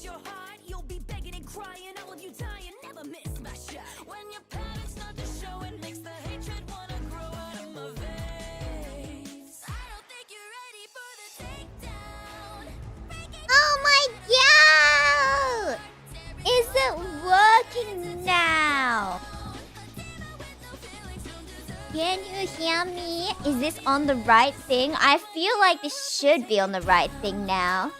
Oh my god! Is it working now? Can you hear me? Is this on the right thing? I feel like this should be on the right thing now.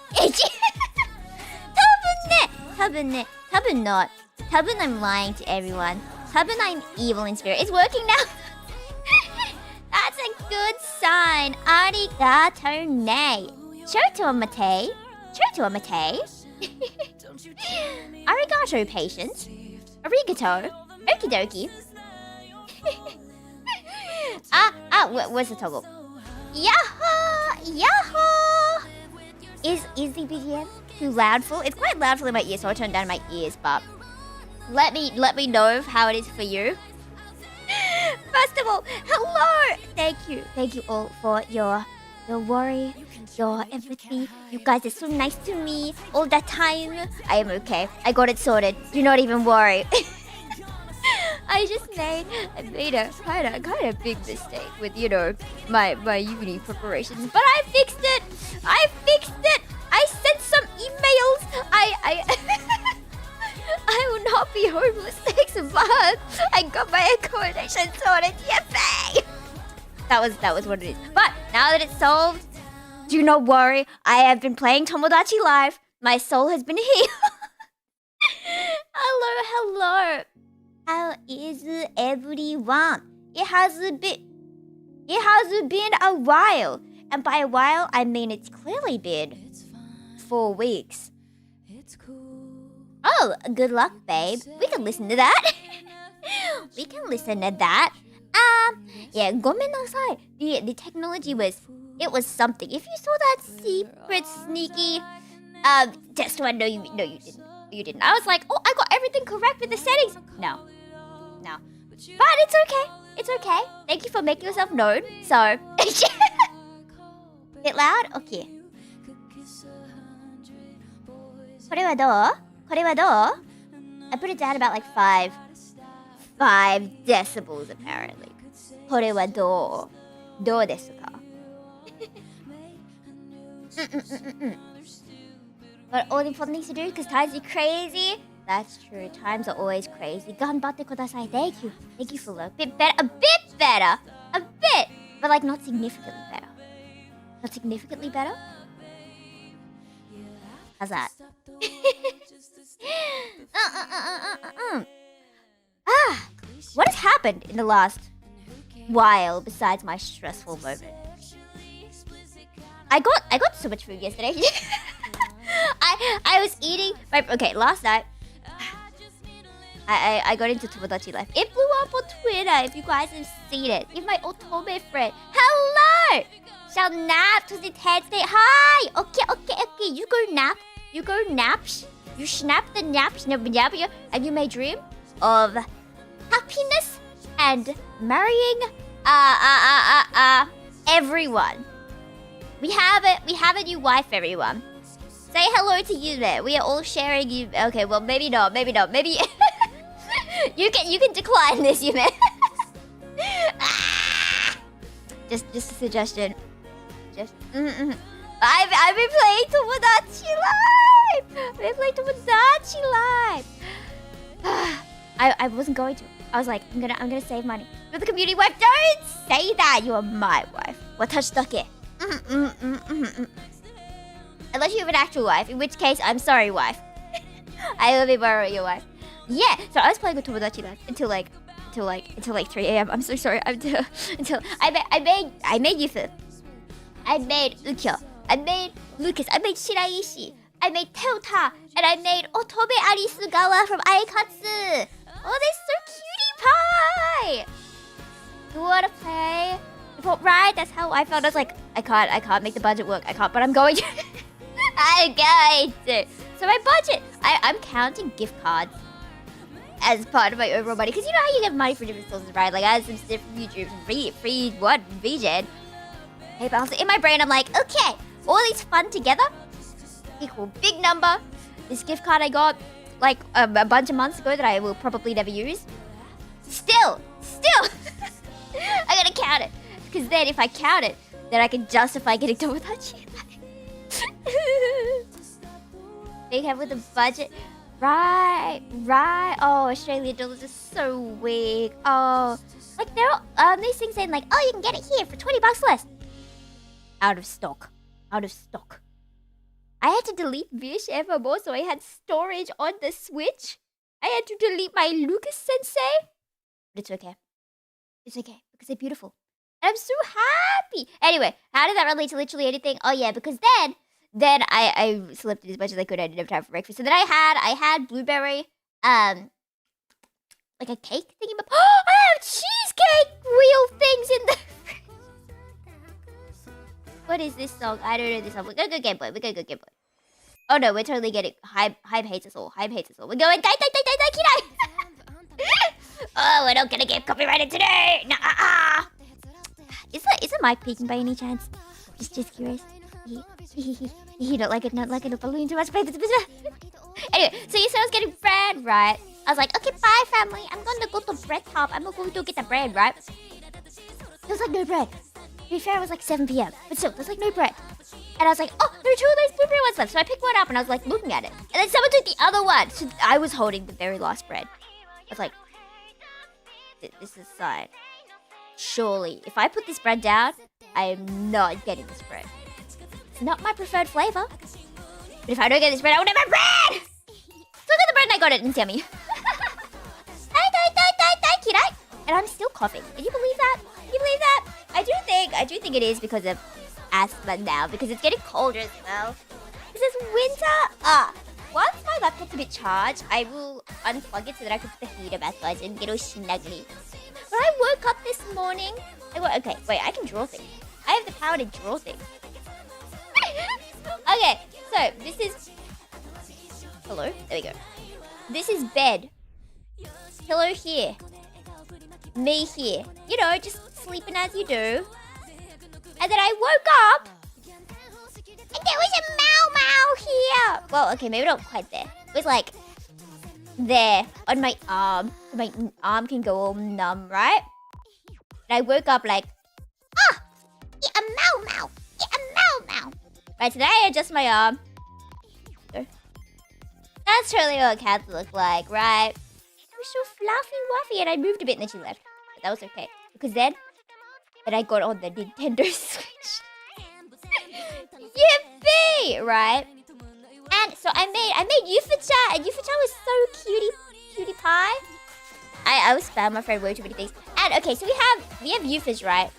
Tabun not. Tabun I'm lying to everyone. Tabun I'm evil in spirit. It's working now. That's a good sign. Arigato ne. Choto mate. Choto mate. Arigato patience. Arigato. Okie dokie. Where's the toggle? Yahoo! Yahoo! Is the BGM too loud for? It's quite loud for my ears, so I'll turn down my ears, but let me know how it is for you. First of all, hello! Thank you all for your worry, your empathy. You guys are so nice to me all the time. I am okay. I got it sorted. Do not even worry. I made a kind of big mistake with my uni preparations, but I fixed it. I sent some emails. I will not be homeless next month. I got my accommodation sorted. Yippee! That was what it is. But now that it's solved, do not worry. I have been playing Tomodachi Live. My soul has been healed. Hello. How is everyone? It has been a while, and by a while I mean it's clearly been 4 weeks. Oh, good luck, babe. We can listen to that. Yeah, ごめんなさい. The technology was something. If you saw that secret sneaky test one, no, you didn't. I was like, oh, I got everything correct with the settings. No. But it's okay. Thank you for making yourself known. So, bit loud? Okay. これはどう? I put it down about like 5 decibels apparently. これはどうですか? But all the important things to do because times are crazy. That's true. Times are always crazy. 頑張ってください. Thank you for a bit better. A bit. But like not significantly better. Not significantly better? How's that? What has happened in the last while besides my stressful moment? I got so much food yesterday. I was eating last night I got into Tomodachi Life. It blew up on Twitter if you guys have seen it. If my Otome friend. Hello! Shall nap to the head state. Hi! Okay. You go nap. You snap the naps. And you may dream of happiness and marrying everyone. We have a new wife, everyone. Say hello to you there. We are all sharing you. Okay, well maybe not. Maybe you can decline this, you man. Just a suggestion. I've been playing Tomodachi Live. I wasn't going to. I was like, I'm gonna save money. You're the community wife. Don't say that. You are my wife. Watashitake. Unless you have an actual wife, in which case, I'm sorry, wife. I will be borrowing your wife. Yeah, so I was playing with Tomodachi Life until like 3 a.m. I'm so sorry. Until I made Yufu. I made Ukyo. I made Lucas. I made Shiraishi. I made Teota. And I made Otobe Arisugawa from Aikatsu. Oh, they're so cutie pie. You wanna play? Right? That's how I felt. I was like, I can't make the budget work. I can't, but I'm going to. I'm going to. So my budget, I'm counting gift cards as part of my overall money. Because you know how you get money from different sources, right? Like I have some stuff from YouTube, free what? VJ. PayPal. So in my brain, I'm like, okay, all these fun together equal big number. This gift card I got like a bunch of months ago that I will probably never use. Still, I gotta count it. Because then if I count it, then I can justify getting Tomodachi. Big head with a budget. Right. Oh, Australian dollars are so weak. Oh, like there are these things saying like, oh, you can get it here for $20 less. Out of stock. I had to delete Vish Evermore, so I had storage on the Switch. I had to delete my Lucas Sensei. But it's okay. It's okay, because they're beautiful. And I'm so happy. Anyway, how did that relate to literally anything? Oh yeah, because then I slept as much as I could. I didn't have time for breakfast. So then I had blueberry, like a cake thingy. Oh, I have cheesecake real things in the What is this song? I don't know this song. We're gonna go Game Boy. Oh no, we're totally getting Hype hates us all. We're going die. Oh, we're not gonna get copyrighted today. Nah. Is the mic peaking by any chance? Just curious. You don't like it, balloon too much. Anyway, so you said I was getting bread, right? I was like, okay, bye family. I'm gonna go to bread top. I'm going to get the bread, right? There's like no bread. To be fair, it was like 7 p.m. But still, there's like no bread. And I was like, oh, there are 2 of those blueberry ones left. So I picked one up and I was like looking at it. And then someone took the other one. So I was holding the very last bread. I was like, this is a sign. Surely, if I put this bread down, I am not getting this bread. It's not my preferred flavor. But if I don't get this bread, I won't have my bread! Look at the bread and I got it and yummy. And I'm still coughing. Can you believe that? I do think it is because of asthma now, because it's getting colder as well. This is winter. Once my laptop's a bit charged, I will unplug it so that I can put the heater back on and get all snuggly. When I woke up this morning, okay, wait, I can draw things. I have the power to draw things. Okay, so this is... Hello? There we go. This is bed. Pillow here. Me here. You know, just sleeping as you do. And then I woke up, and there was a Mau here. Well, okay, maybe not quite there. It was like there on my arm. So my arm can go all numb, right? And I woke up like, yeah, a Mau. Right, so then I adjust my arm. That's really what cats look like, right? It was so fluffy, and I moved a bit and then she left. But that was okay. Because then I got on the Nintendo Switch. Yippee! Right? And so I made Yufu-chan, and Yufu-chan was so cutie pie. I was spam my friend way too many things. And okay, so we have Yufu's, right?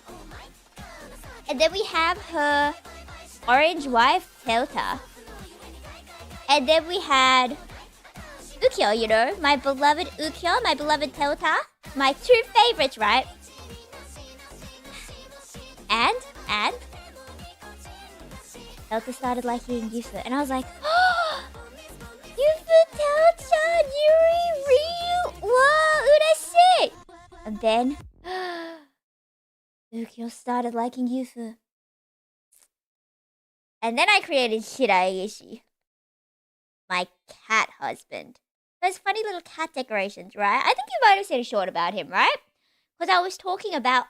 And then we have her orange wife, Telta. And then we had Ukyo, you know, my beloved Ukyo, my beloved Telta. My 2 favorites, right? And Telta started liking Yufu, and I was like, oh, Yufu Telta, you're real. Whoa, urashii. And then Ukyo started liking Yufu. And then I created Shiraishi, my cat husband. Those funny little cat decorations, right? I think you might have seen a short about him, right? Because I was talking about,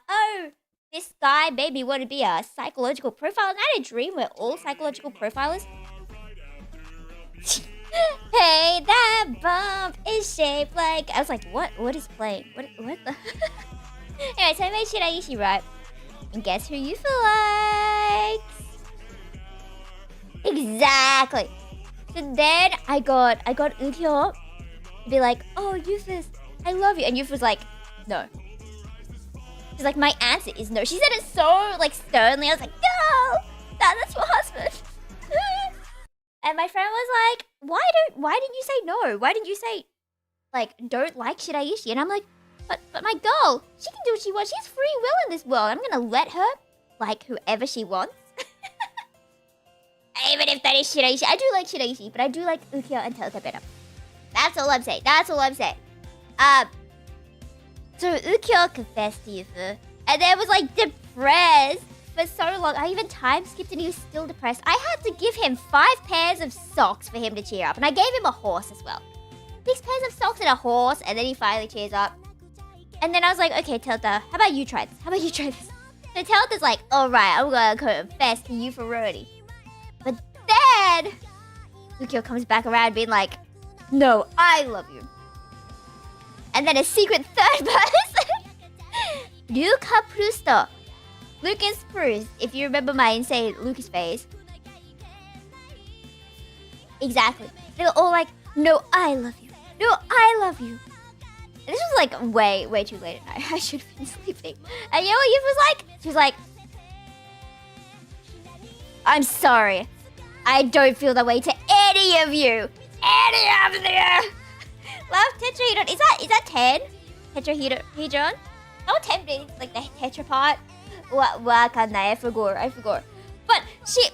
this guy made me want to be a psychological profiler. Isn't that a dream where all psychological profilers? Hey, that bump is shaped like... I was like, what is playing? What the... Anyway, so I made Shiraishi, right? And guess who Yufu likes? Exactly. So then I got Ukyo to be like, oh, Yufu, I love you. And Yufu's like, no. She's like, my answer is no. She said it so, like, sternly. I was like, no, that's your husband. And my friend was like, why didn't you say no? Why didn't you say, like, don't like Shiraishi? And I'm like, but my girl, she can do what she wants. She has free will in this world. I'm gonna let her like whoever she wants. Even if that is Shiraishi. I do like Shiraishi, but I do like Ukyo and Telta better. That's all I'm saying. So Ukyo confessed to Yufu, and then was like depressed for so long. I even time skipped and he was still depressed. I had to give him 5 pairs of socks for him to cheer up. And I gave him a horse as well. 6 pairs of socks and a horse. And then he finally cheers up. And then I was like, okay, Telta, how about you try this? How about you try this? So Telta's like, alright, I'm gonna confess to you for Rody. But then Lukio comes back around being like, no, I love you. And then a secret third person. Luca Prusto. Lucas Proust, if you remember my insane Lucas phase. Exactly. They were all like, no, I love you. No, I love you. And this was like way too late at night. I should have been sleeping. And you know what Yufu was like? She was like, I'm sorry. I don't feel that way to any of you. Any of you. Love tetrahedron. Is that 10? Tetrahedron? No, 10 being like the tetra part. I forgot. But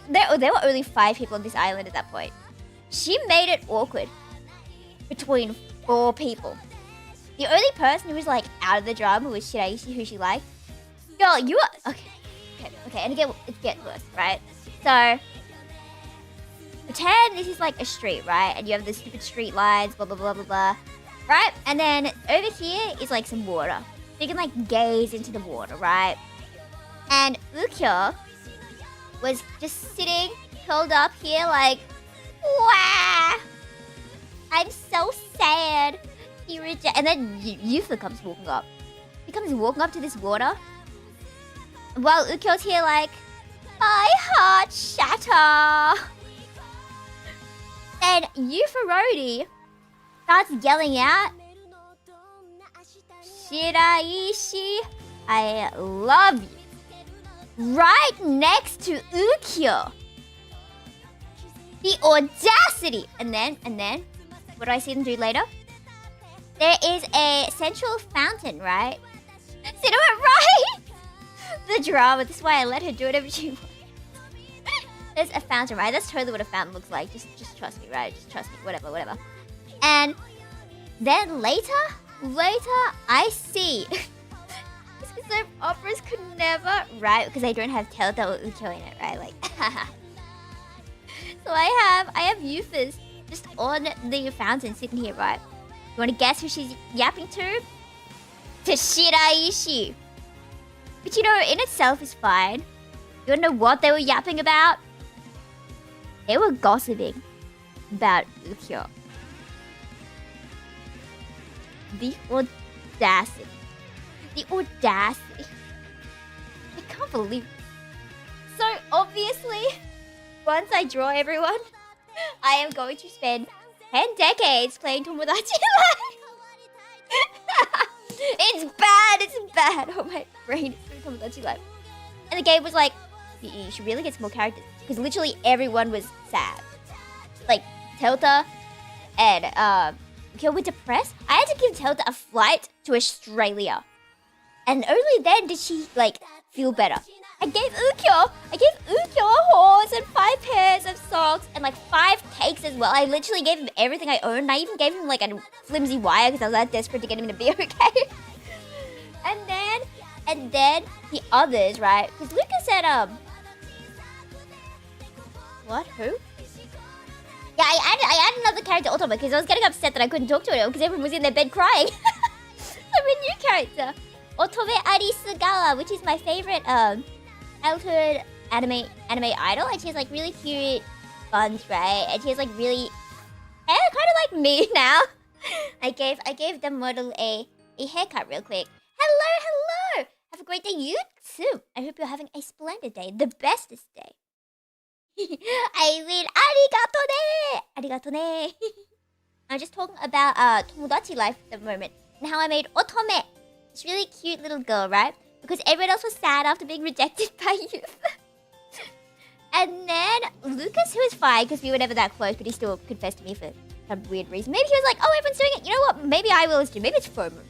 there were only 5 people on this island at that point. She made it awkward between 4 people. The only person who was like out of the drama was Shiraishi, who she liked. Girl, you are okay. And it gets worse, right? So pretend this is like a street, right? And you have the stupid street lights, blah blah blah blah blah, right? And then over here is like some water. So you can like gaze into the water, right? And Ukyo was just sitting, curled up here, like, wow, I'm so sad. And then Yufu comes walking up. He comes walking up to this water, while Ukyo's here, like, my heart shatter. And Yufu starts yelling out, Shiraishi, I love you. Right next to Ukyo. The audacity. And then, what do I see them do later? There is a central fountain, right? Cinema, right? The drama. This is why I let her do whatever she wants. There's a fountain, right? That's totally what a fountain looks like. Just trust me, right? Just trust me. Whatever. And then later, I see. Soap operas could never, right? Because I don't have Telta or Ukyo in it, right? Like, so I have Yufus just on the fountain sitting here, right? You want to guess who she's yapping to? To Shiraishi. But you know, in itself is fine. You wanna know what they were yapping about? They were gossiping about Ukyo. The audacity. The audacity. I can't believe it. So obviously, once I draw everyone, I am going to spend 10 decades playing Tomodachi Life. It's bad. Oh, my brain is doing Tomodachi Life. And the game was like, you should really get some more characters. Because literally everyone was sad. Like, Telta and Ukyo were depressed. I had to give Telta a flight to Australia. And only then did she, like, feel better. I gave Ukyo a horse and 5 pairs of socks and, like, 5 cakes as well. I literally gave him everything I owned. I even gave him, like, a flimsy wire because I was that desperate to get him to be okay. and then the others, right? Because Lucas said, what? Who? Yeah, I added another character, Otome, because I was getting upset that I couldn't talk to him because everyone was in their bed crying. So a new character. Otome Arisugawa, which is my favorite childhood anime idol, and she has like really cute buns, right? And she has like really kind of like me now. I gave the model a haircut real quick. Hello. Have a great day, you too. I hope you're having a splendid day, the bestest day. I will. Arigato ne. I'm just talking about Tomodachi Life at the moment and how I made Otome. This really cute little girl, right? Because everyone else was sad after being rejected by you. And then Lucas, who was fine because we were never that close, but he still confessed to me for some weird reason. Maybe he was like, oh, everyone's doing it. You know what? Maybe I will too. Maybe it's FOMO.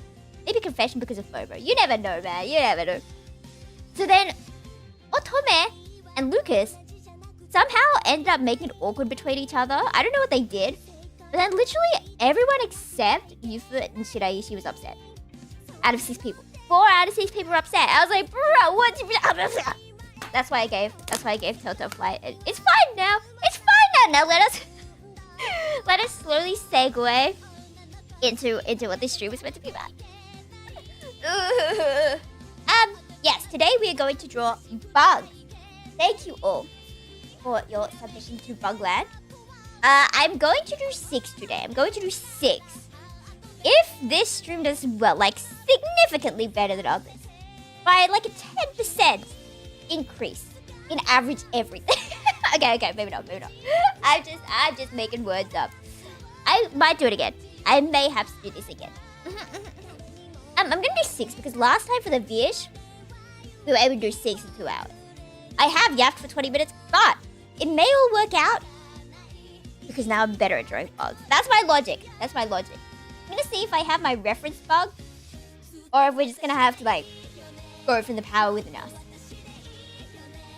Maybe confession because of FOMO. You never know, man. You never know. So then Otome and Lucas somehow ended up making it awkward between each other. I don't know what they did. But then literally everyone except Yufu and Shiraishi was upset. Out of 6 people. 4 out of 6 people were upset. I was like, bro, what? That's why I gave Toto flight. It's fine now. It's fine now. Now let us slowly segue into what this stream is meant to be about. Yes, today we are going to draw Bug. Thank you all for your submission to Bugland. I'm going to do 6 today. I'm going to do 6. If this stream does well, like significantly better than others, by like a 10% increase in average everything. okay, maybe not. I'm just making words up. I might do it again. I may have to do this again. I'm gonna do 6 because last time for the Vish, we were able to do 6 in 2 hours. I have yapped for 20 minutes, but it may all work out because now I'm better at drawing bugs. That's my logic. I'm gonna see if I have my reference bug or if we're just gonna have to like go from the power within us.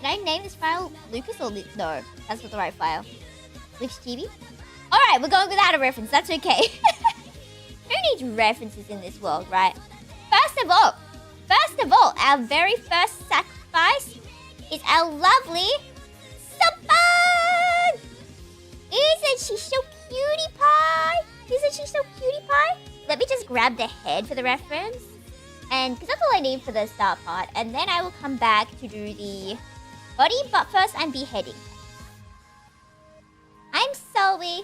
Did I name this file Lucas or no? That's not the right file. Lucas TV? Alright, we're going without a reference. That's okay. Who needs references in this world, right? First of all, our very first sacrifice is our lovely Sabang! Isn't she so cutie pie? Let me just grab the head for the reference. And because that's all I need for the start part. And then I will come back to do the body. But first I'm beheading. I'm sorry,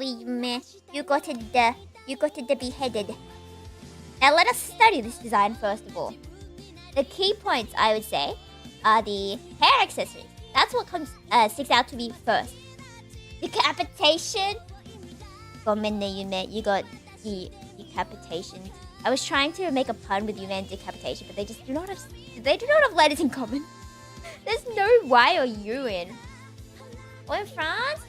Yume. You got the beheaded. Now let us study this design first of all. The key points, I would say, are the hair accessories. That's what sticks out to me first. Decapitation. Yume, you got the decapitation. I was trying to make a pun with Yume and decapitation, but they do not have letters in common. There's no Y or U in. Or in France?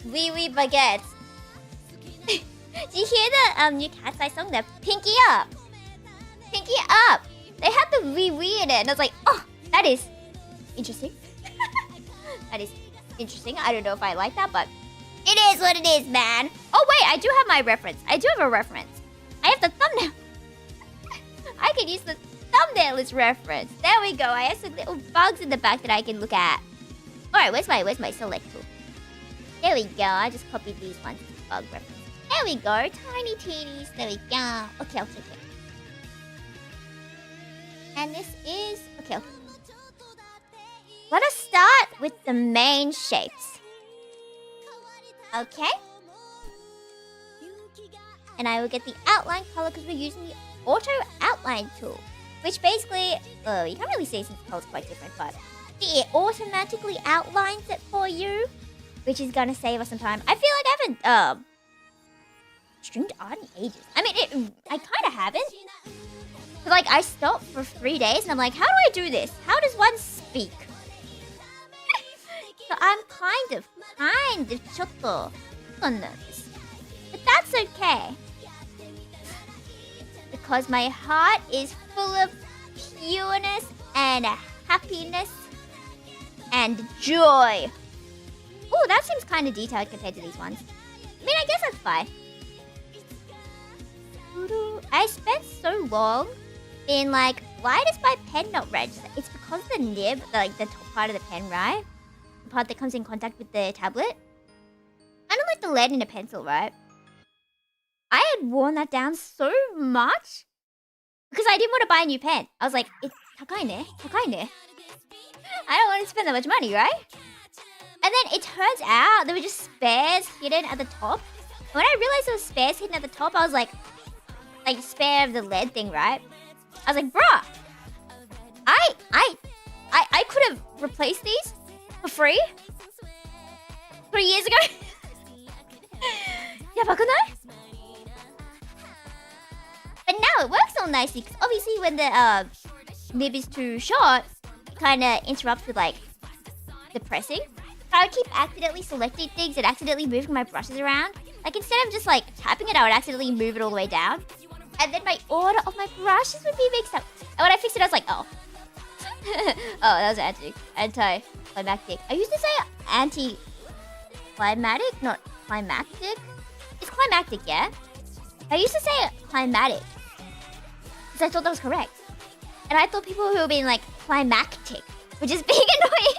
Oui, baguette. Do you hear the new Cat's Eye song? They're Pinky Up. Pinky Up. They had the wee in it, and I was like, oh, that is interesting. That is interesting. I don't know if I like that, but it is what it is, man. Oh wait, I do have my reference. I do have a reference. I have the thumbnail. I can use the thumbnail as reference. There we go. I have some little bugs in the back that I can look at. Alright, where's my select tool? There we go. I just copied these ones. Bug reference. There we go. Tiny teenies. There we go. Okay. And this is... Okay. Let us start with the main shapes. Okay. And I will get the outline color because we're using the auto outline tool. Which basically... Oh, you can't really see since the color's quite different, but... It automatically outlines it for you. Which is gonna save us some time. I feel like I haven't, streamed art in ages. I mean, I kind of haven't. But, like, I stopped for 3 days, and I'm like, how do I do this? How does one speak? So I'm kind of chotto nervous. But that's okay. Because my heart is full of pureness and happiness and joy. Oh, that seems kind of detailed compared to these ones. I mean, I guess that's fine. I spent so long being like, why does my pen not register? It's because the nib, the top part of the pen, right? The part that comes in contact with the tablet. Kind of like the lead in a pencil, right? I had worn that down so much because I didn't want to buy a new pen. I was like, it's takai ne. I don't want to spend that much money, right? And then it turns out there were just spares hidden at the top. When I realized there was spares hidden at the top, I was like spare of the lead thing, right? I was like, bruh, I could have replaced these for free 3 years ago. Yabakunai? But now it works all nicely because obviously when the nib is too short, it kind of interrupts with like the pressing. I would keep accidentally selecting things and accidentally moving my brushes around. Like instead of just like tapping it, I would accidentally move it all the way down. And then my order of my brushes would be mixed up. And when I fixed it, I was like, oh. Oh, that was anti-climactic. I used to say anti-climatic, not climactic. It's climactic, yeah? I used to say climatic. Because I thought that was correct. And I thought people who were being like climactic, which is being annoying.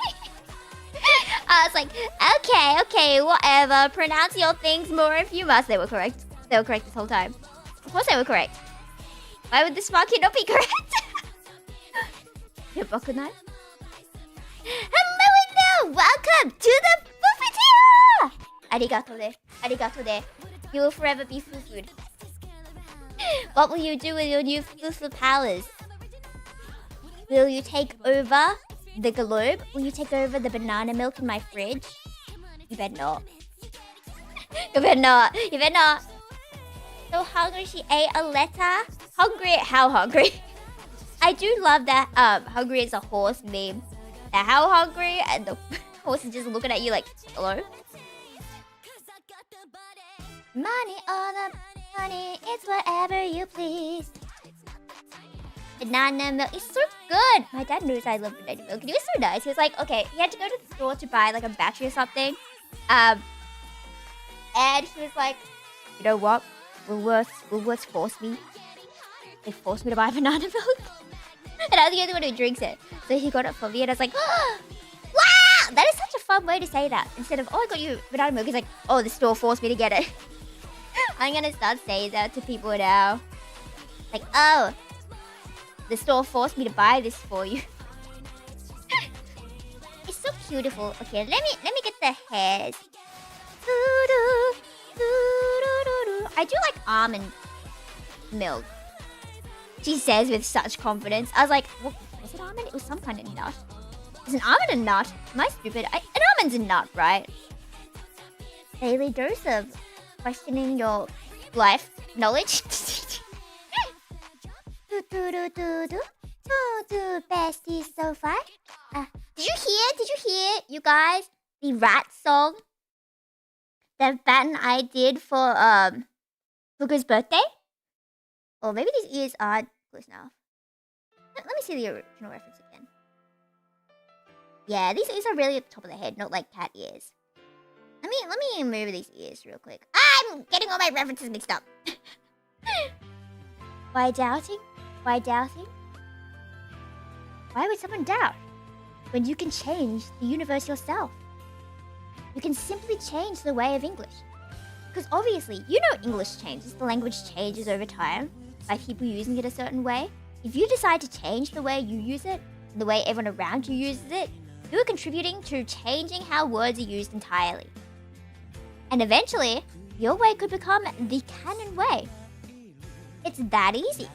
I was like, okay, whatever. Pronounce your things more if you must. They were correct. They were correct this whole time. Of course they were correct. Why would the smart kid not be correct? Yobokunai? Hello and welcome to the Fufitiya! Arigato de. Arigato de. You will forever be fufued. What will you do with your new fufu powers? Will you take over the globe? Will you take over the banana milk in my fridge? You better not. You better not. You better not. So hungry she ate a letter. Hungry? How hungry? I do love that hungry is a horse meme. The how hungry and the horse is just looking at you like, hello? Money all the money, it's whatever you please. Banana milk is so good. My dad knows I love banana milk. He was so nice. He was like, okay, he had to go to the store to buy like a battery or something. And he was like, you know what? Woolworths forced me. They forced me to buy banana milk. And I was the only one who drinks it. So he got it for me and I was like, oh, wow! That is such a fun way to say that. Instead of, oh, I got you banana milk. He's like, oh, the store forced me to get it. I'm gonna start saying that to people now. Like, oh, the store forced me to buy this for you. It's so beautiful. Okay, let me get the hairs. I do like almond milk. She says with such confidence. I was like, what, was it almond? It was some kind of nut. Is an almond a nut? Am I stupid? An almond's a nut, right? Daily dose of questioning your life knowledge. Besties so far. Did you hear, you guys, the rat song that Batten I did for Fuku's birthday? Or maybe these ears are close enough. Let me see the original reference again. Yeah, these ears are really at the top of the head, not like cat ears. Let me move these ears real quick. I'm getting all my references mixed up. Why doubting? Why doubting? Why would someone doubt? When you can change the universe yourself. You can simply change the way of English. Because obviously, you know English changes. The language changes over time by people using it a certain way. If you decide to change the way you use it, the way everyone around you uses it, you are contributing to changing how words are used entirely. And eventually, your way could become the canon way. It's that easy.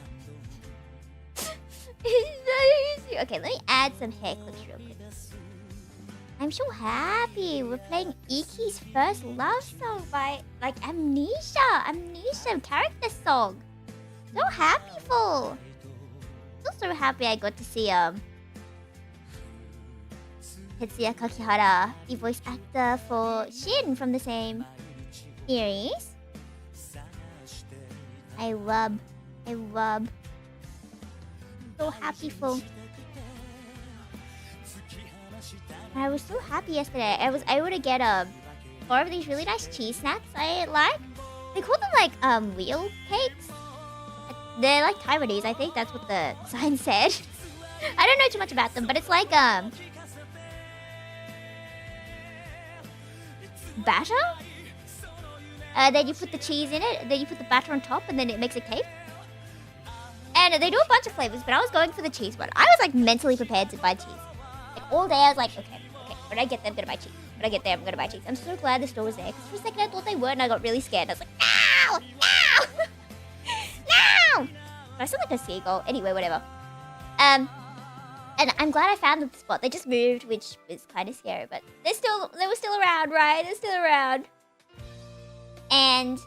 It's that easy. Okay, let me add some hair clips real quick. I'm so happy. We're playing Iki's first love song by, like, Amnesia character song. So happy for. So happy I got to see Tetsuya Kakihara, the voice actor for Shin from the same series. I love. So happy for. I was so happy yesterday. I was able to get 4 of these really nice cheese snacks I like. They call them like wheel cakes. They're like Taiwanese, I think that's what the sign said. I don't know too much about them, but it's like batter. Then you put the cheese in it, then you put the batter on top, and then it makes a cake. And they do a bunch of flavors, but I was going for the cheese one. I was like mentally prepared to buy cheese. Like all day I was like, okay, when I get there, I'm gonna buy cheese. When I get there, I'm gonna buy cheese. I'm so glad the store was there, because for a second I thought they weren't, and I got really scared. I was like, no! No! No! But I sound like a seagull. Anyway, whatever. And I'm glad I found the spot. They just moved, which was kind of scary, but they were still around, right? They're still around. And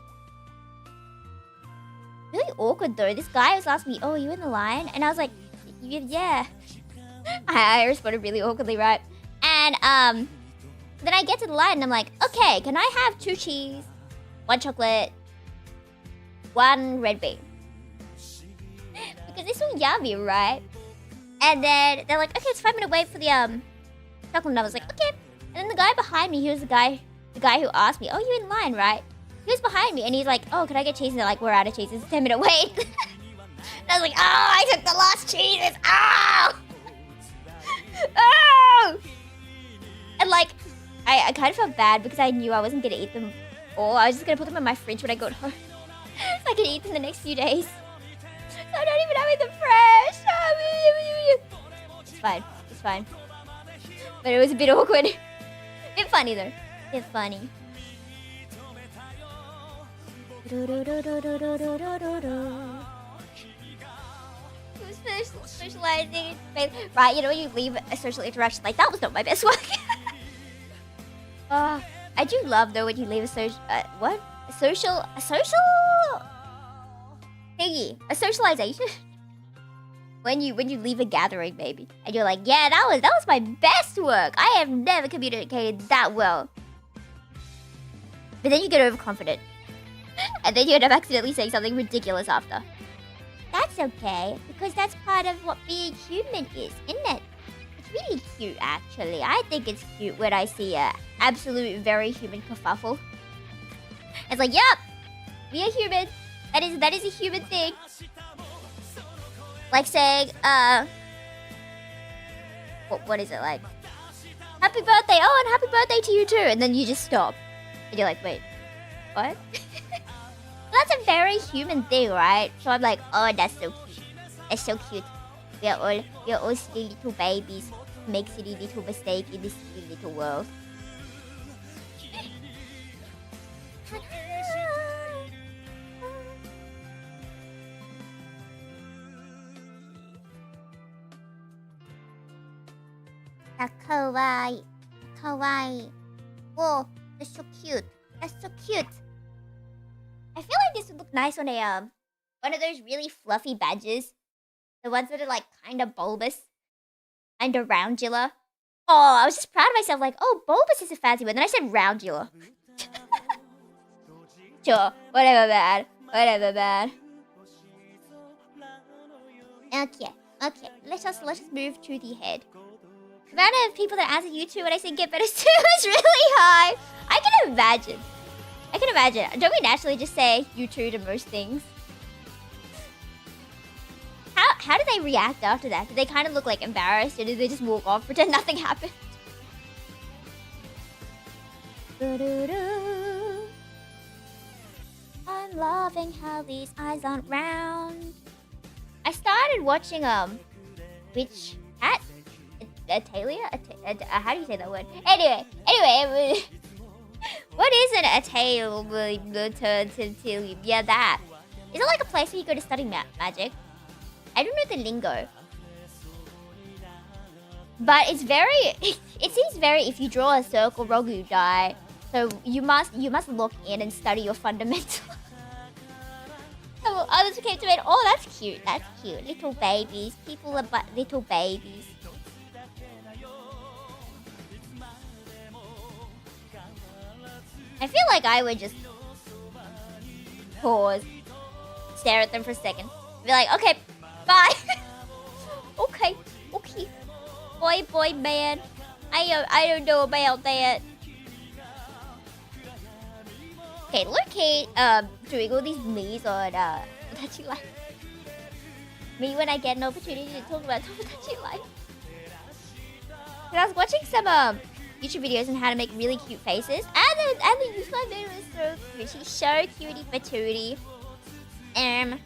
really awkward though. This guy was asking me, "Oh, are you in the line?" And I was like, "Yeah." I responded really awkwardly, right? And then I get to the line and I'm like, "Okay, can I have 2 cheese, 1 chocolate, 1 red bean?" Because they're so yummy, right? And then they're like, "Okay, it's 5 minute wait for the chocolate." And I was like, "Okay." And then the guy behind me, he was the guy who asked me, "Oh, you in line, right?" He was behind me and he's like, "Oh, can I get cheese?" And they're like, "We're out of cheese. It's a 10 minute wait." And I was like, "Oh, I took the last cheeses. Oh!" Oh! And like, I kind of felt bad because I knew I wasn't gonna eat them all. I was just gonna put them in my fridge when I got home, so I can eat them the next few days. So I don't even have them fresh. It's fine. It's fine. But it was a bit awkward. Bit funny though. Bit funny. Socializing, right? You know when you leave a social interaction like that was not my best work. I do love though when you leave a social a social thingy, a socialization. when you leave a gathering, maybe, and you're like, yeah, that was my best work. I have never communicated that well. But then you get overconfident, and then you end up accidentally saying something ridiculous after. That's okay, because that's part of what being human is, isn't it? It's really cute, actually. I think it's cute when I see a absolute very human kerfuffle. It's like, yup, we are human. That is a human thing. Like saying, what is it like? Happy birthday, oh, and happy birthday to you too. And then you just stop. And you're like, wait, what? That's a very human thing, right? So I'm like, oh, that's so cute. That's so cute. We are all silly little babies who make silly little mistakes in this silly little world. Kawaii. Kawaii. Oh, that's so cute. That's so cute. I feel like this would look nice on a one of those really fluffy badges. The ones that are like kind of bulbous. Kind of roundular. Oh, I was just proud of myself, like, oh, bulbous is a fancy one. Then I said roundular. Sure, whatever, man. Whatever, man. Okay. Let us move to the head. The amount of people that answer YouTube when I say get better soon is really high. I can imagine. Don't we naturally just say you too to most things? How do they react after that? Do they kind of look like embarrassed, or do they just walk off, pretend nothing happened? I'm loving how these eyes aren't round. I started watching Witch Hat? Atalia? How do you say that word? Anyway, what is an Atalia? Yeah, that. Is it like a place where you go to study magic? I don't know the lingo. But it's very, it seems very, if you draw a circle wrong, you die. So you must lock in and study your fundamentals. So others came to me, oh, that's cute. Little babies. People are but little babies. I feel like I would just pause, stare at them for a second, be like, okay, bye. okay. Boy, man. I don't know about that. Okay, look, doing all these me's on Tomodachi Life. Me when I get an opportunity to talk about Tomodachi Life. And I was watching some YouTube videos on how to make really cute faces, and the Yufu video was so cute. She's so cutie patootie. Yeah,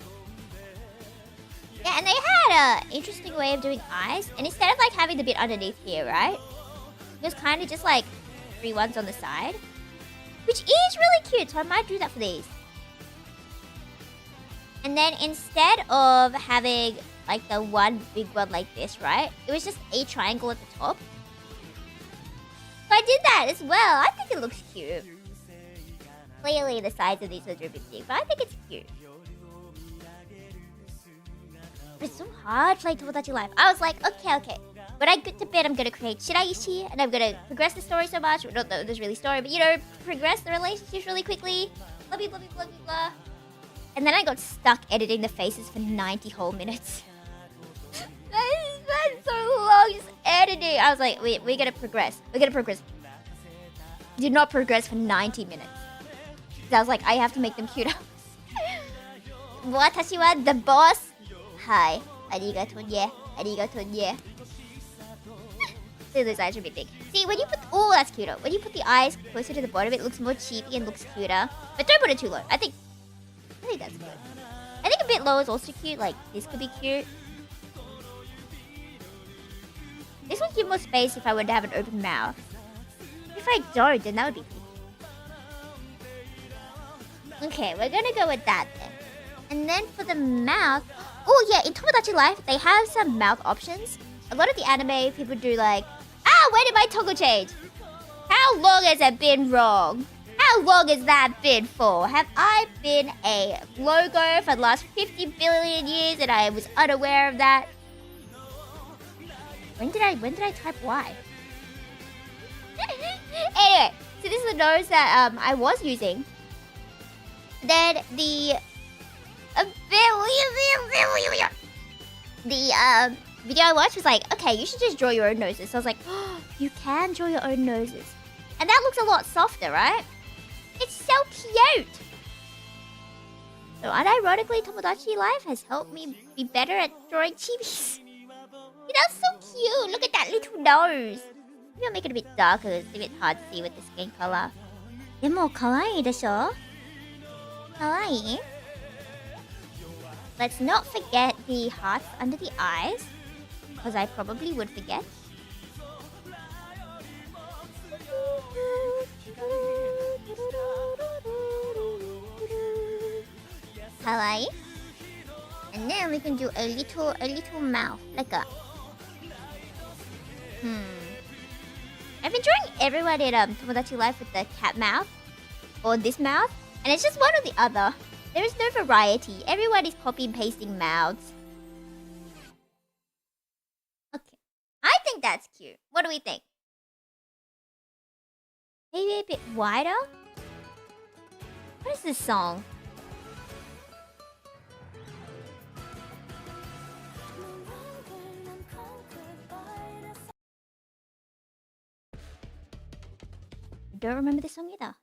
and they had an interesting way of doing eyes, and instead of like having the bit underneath here, right, it was kind of just like 3 ones on the side, which is really cute. So I might do that for these. And then instead of having like the one big one like this, right, it was just a triangle at the top. So I did that as well. I think it looks cute. Clearly the sides of these are a bit big, but I think it's cute. But it's so hard playing Tomodachi Life. I was like, okay. When I get to bed, I'm gonna create Shiraishi, and I'm gonna progress the story so much. Not that there's really story, but you know, progress the relationships really quickly. Blah, blah, blah, blah, blah, blah. And then I got stuck editing the faces for 90 whole minutes. That's so long, just editing. I was like, we're gonna progress. Did not progress for 90 minutes. So I was like, I have to make them cuter. Watashi wa the boss. Hi. Arigato, yeah. Those eyes are a bit big. See, when you put... Oh, that's cuter. When you put the eyes closer to the bottom, it looks more cheapy and looks cuter. But don't put it too low. I think that's good. I think a bit low is also cute. Like, this could be cute. This would give more space if I were to have an open mouth. If I don't, then that would be cute. Okay, we're gonna go with that then. And then for the mouth... Oh, yeah, in Tomodachi Life, they have some mouth options. A lot of the anime, people do like... Ah, where did my toggle change? How long has it been wrong? How long has that been for? Have I been a logo for the last 50 billion years and I was unaware of that? When did I type Y? Anyway, so this is the nose that I was using. Then the video I watched was like, okay, you should just draw your own noses. So I was like, oh, you can draw your own noses. And that looks a lot softer, right? It's so cute. So unironically, Tomodachi Life has helped me be better at drawing chibis. That's so cute. Look at that little nose. Maybe I'll make it a bit darker. It's a bit hard to see with the skin color. でも可愛いでしょ? Kawaii. Let's not forget the hearts under the eyes, because I probably would forget. Kawaii. And then we can do a little mouth, like a... I've been drawing everyone in Tomodachi Life with the cat mouth, or this mouth, and it's just one or the other. There is no variety. Everyone is copy and pasting mouths. Okay. I think that's cute. What do we think? Maybe a bit wider? What is this song? I don't remember this song either.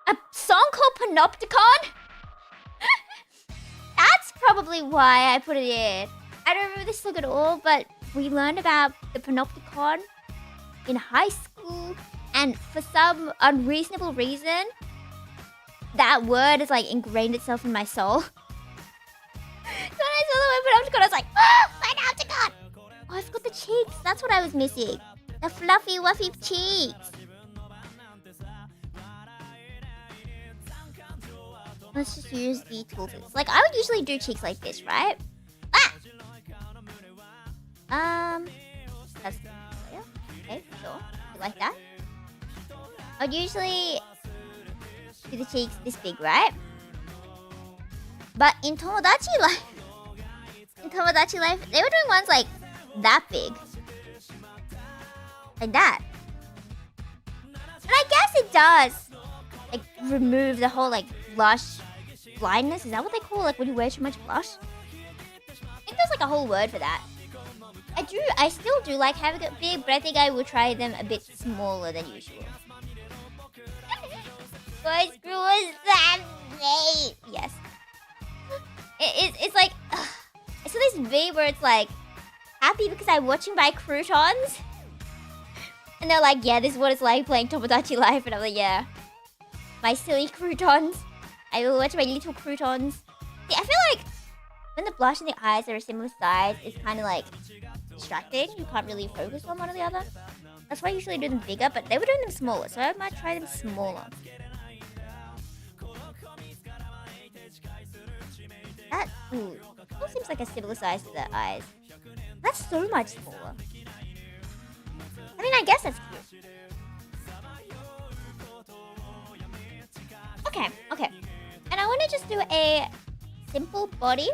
A song called Panopticon? That's probably why I put it in. I don't remember this song at all, but we learned about the Panopticon in high school, and for some unreasonable reason, that word has like ingrained itself in my soul. So when I saw the word Panopticon, I was like, oh, Panopticon! Oh, I forgot the cheeks. That's what I was missing. The fluffy, wuffy cheeks. Let's just use the tools. Like, I would usually do cheeks like this, right? Ah! That's... Okay, sure. You like that? I would usually do the cheeks this big, right? But in Tomodachi Life... they were doing ones like that big. Like that. And I guess it does, like, remove the whole, like, blush blindness. Is that what they call it? Like when you wear too much blush? I think there's like a whole word for that. I still do like having it big, but I think I will try them a bit smaller than usual. Why screw was that mate? Yes. It's like I saw this video where it's like happy because I'm watching my croutons. And they're like, yeah, this is what it's like playing Tomodachi Life, and I'm like, yeah. My silly croutons. I will watch my little croutons. See, I feel like when the blush and the eyes are a similar size, it's kind of like distracting. You can't really focus on one or the other. That's why I usually do them bigger, but they were doing them smaller, so I might try them smaller. That, ooh, still seems like a similar size to the eyes. That's so much smaller. I mean, I guess that's cute. Okay. And I want to just do a simple body.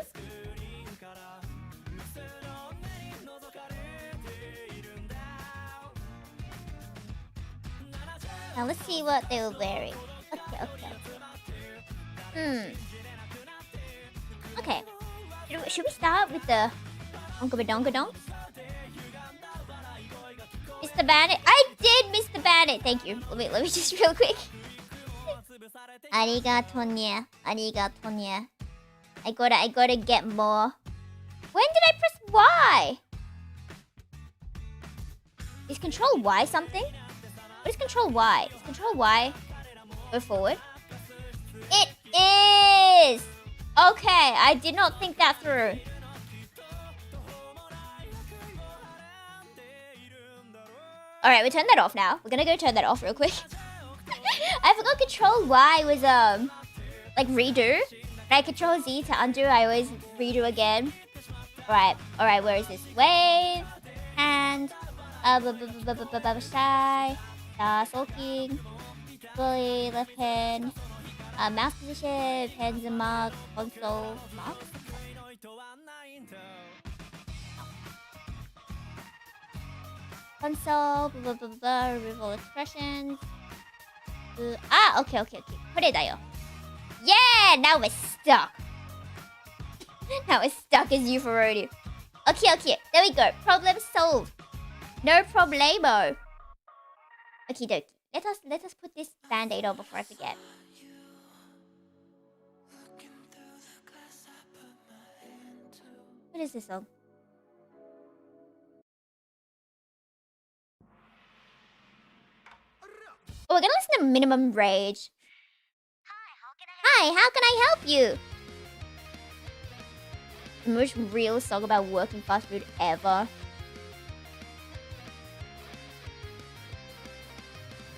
Now let's see what they were wearing. Okay. Should we start with the Onkabadongadonks? Mr. Bandit. I did Mr. Bandit. Thank you. Let me just real quick. Arigato. I gotta get more. When did I press Y? Is control Y something? What is control Y? Is control Y go forward? It is! Okay, I did not think that through. Alright, we turn that off now. We're gonna go turn that off real quick. I forgot control Y was like redo. When I control Z to undo, I always redo again. Alright, where is this? Wave and shy, sulking, bully, left hand, mouse position, pens and mark, console, mark. Console, remove all expressions. Okay. Put it there. Yeah, now we're stuck. Now we're stuck as Yufu already. Okay, there we go. Problem solved. No problemo. Okie dokie. Let us put this band-aid on before I forget. What is this song? Oh, we're gonna listen to Minimum Rage. Hi, how can I help you? The most real song about working fast food ever.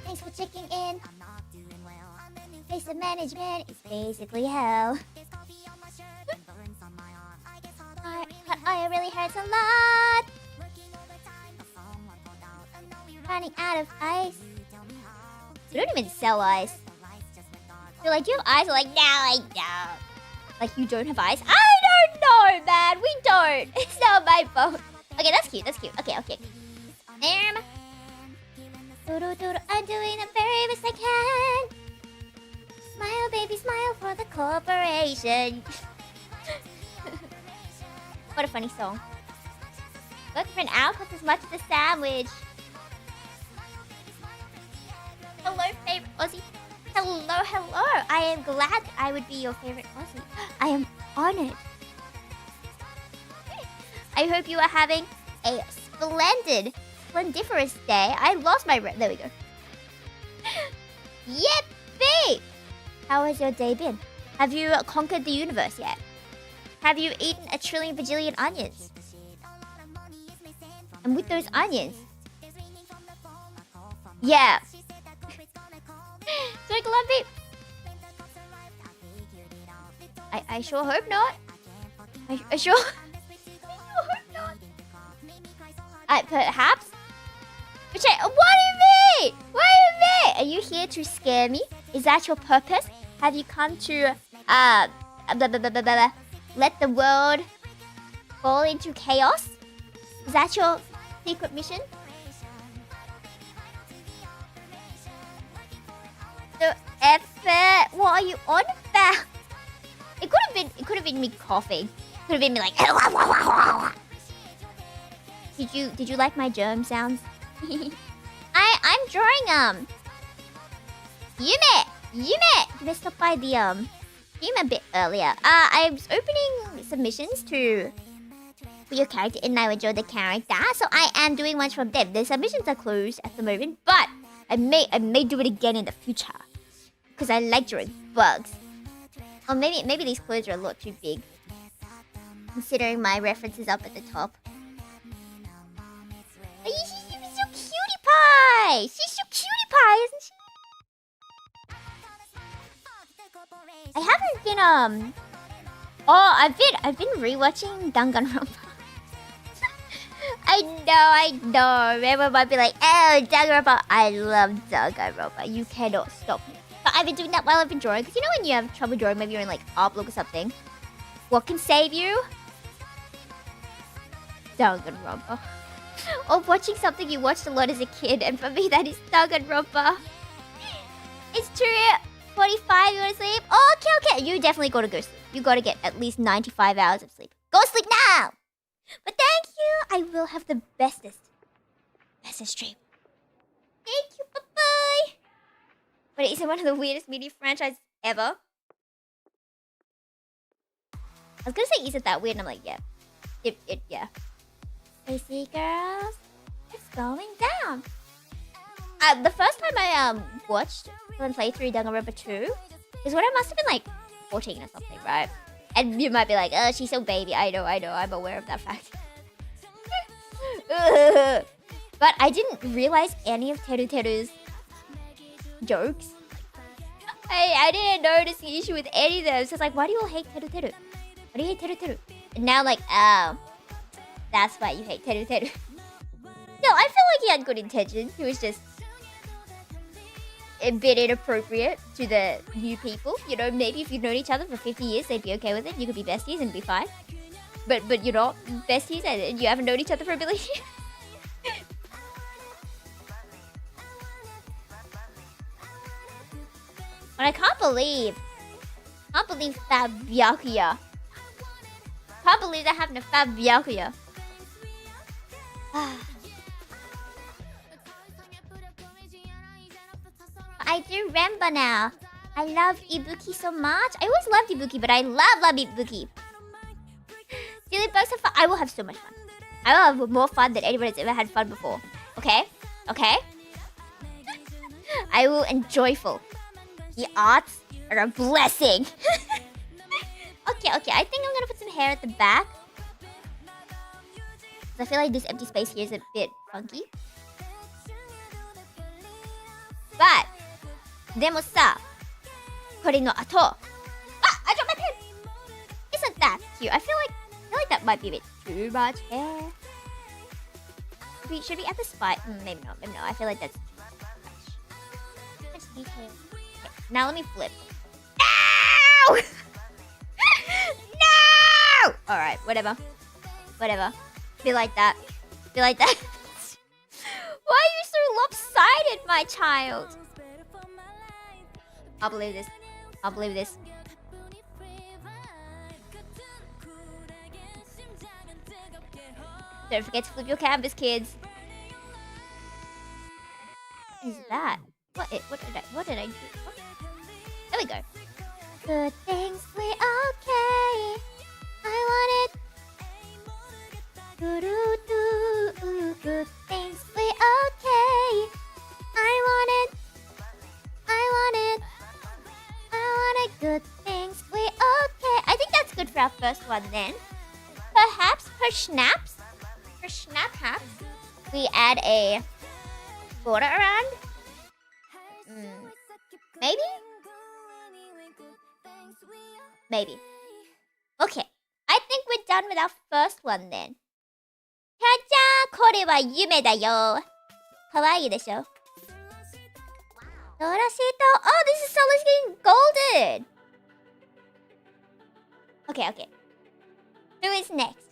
Thanks for checking in. Face of management is basically hell. I really hurts a lot. Running out of ice. We don't even sell ice. They're like, do you have ice? I'm like, no, I don't. Like, you don't have ice? I don't know, man. We don't. It's not my fault. Okay, that's cute. Okay. I'm doing the very best I can. Smile, baby, smile for the corporation. What a funny song. Look for an hour costs as much as a sandwich. Hello, favorite Aussie. Hello. I am glad I would be your favorite Aussie. I am honored. I hope you are having a splendiferous day. I lost my there we go. Yippee! How has your day been? Have you conquered the universe yet? Have you eaten a trillion bajillion onions? And with those onions... Yeah. Sonic Lumpy. I sure hope not. I sure hope not. Perhaps? What do you mean? What do you mean? Are you here to scare me? Is that your purpose? Have you come to let the world fall into chaos? Is that your secret mission? The effort. What are you on about? It could have been me coughing. Could have been me like. Did you like my germ sounds? I'm drawing Yume. Did I stop by the Yume a bit earlier? I was opening submissions for your character and I enjoyed the character, so I am doing ones from them. The submissions are closed at the moment, but I may do it again in the future because I like drawing bugs. Or maybe these clothes are a lot too big, considering my references up at the top. She's so cutie pie. She's so cutie pie, isn't she? I haven't been I've been rewatching Danganronpa. I know. Everyone might be like, oh, Danganronpa. I love Danganronpa. You cannot stop me. But I've been doing that while I've been drawing. Because you know when you have trouble drawing, maybe you're in like art block or something. What can save you? Danganronpa. Or watching something you watched a lot as a kid. And for me, that is Danganronpa. It's true. 45, you want to sleep? Oh, okay. You definitely got to go sleep. You got to get at least 95 hours of sleep. Go sleep now! But thank you. I will have the bestest stream. Thank you. Bye-bye. But is it one of the weirdest media franchises ever? I was going to say, is it that weird? And I'm like, yeah. Yeah. Hey, see, girls. It's going down. The first time I watched someone play through Danganronpa 2 is when I must have been like 14 or something, right? And you might be like, oh, she's so baby. I know, I'm aware of that fact. But I didn't realize any of Teru's jokes. I didn't notice the issue with any of them. So it's like, why do you all hate Teru? Why do you hate Teru? And now like, oh, that's why you hate Teru. No, I feel like he had good intentions. He was just a bit inappropriate to the new people. You know, maybe if you've known each other for 50 years, they'd be okay with it. You could be besties and be fine. But you're not besties and you haven't known each other for a billion years. But I can't believe Fab Byakuya. Can't believe that happened to Fab Byakuya. I do remember now. I love Ibuki so much. I always loved Ibuki, but I love Ibuki. Silly bugs have fun. I will have so much fun. I will have more fun than anyone has ever had fun before. Okay? Okay? I will enjoyful. The arts are a blessing. Okay. I think I'm gonna put some hair at the back. I feel like this empty space here is a bit funky. But, でもさ、これの後。Ah! I dropped my pen! Isn't that cute? I feel like that might be a bit too much hair. Should we add the spike? Maybe not. I feel like that's too much detail. Okay, now let me flip. No! No! Alright, whatever. Be like that. Why are you so lopsided, my child? I'll believe this. Don't forget to flip your canvas, kids. What is that? What did I do? Oh. There we go. Good things we okay. I want it. Good things we okay. I want it. Good things we okay. I think that's good for our first one then. Perhaps for snaps, we add a border around. Maybe. Okay. I think we're done with our first one then. じゃじゃー、これは夢だよ。かわいいでしょ。Oh, this is so looking golden. Okay. Who is next?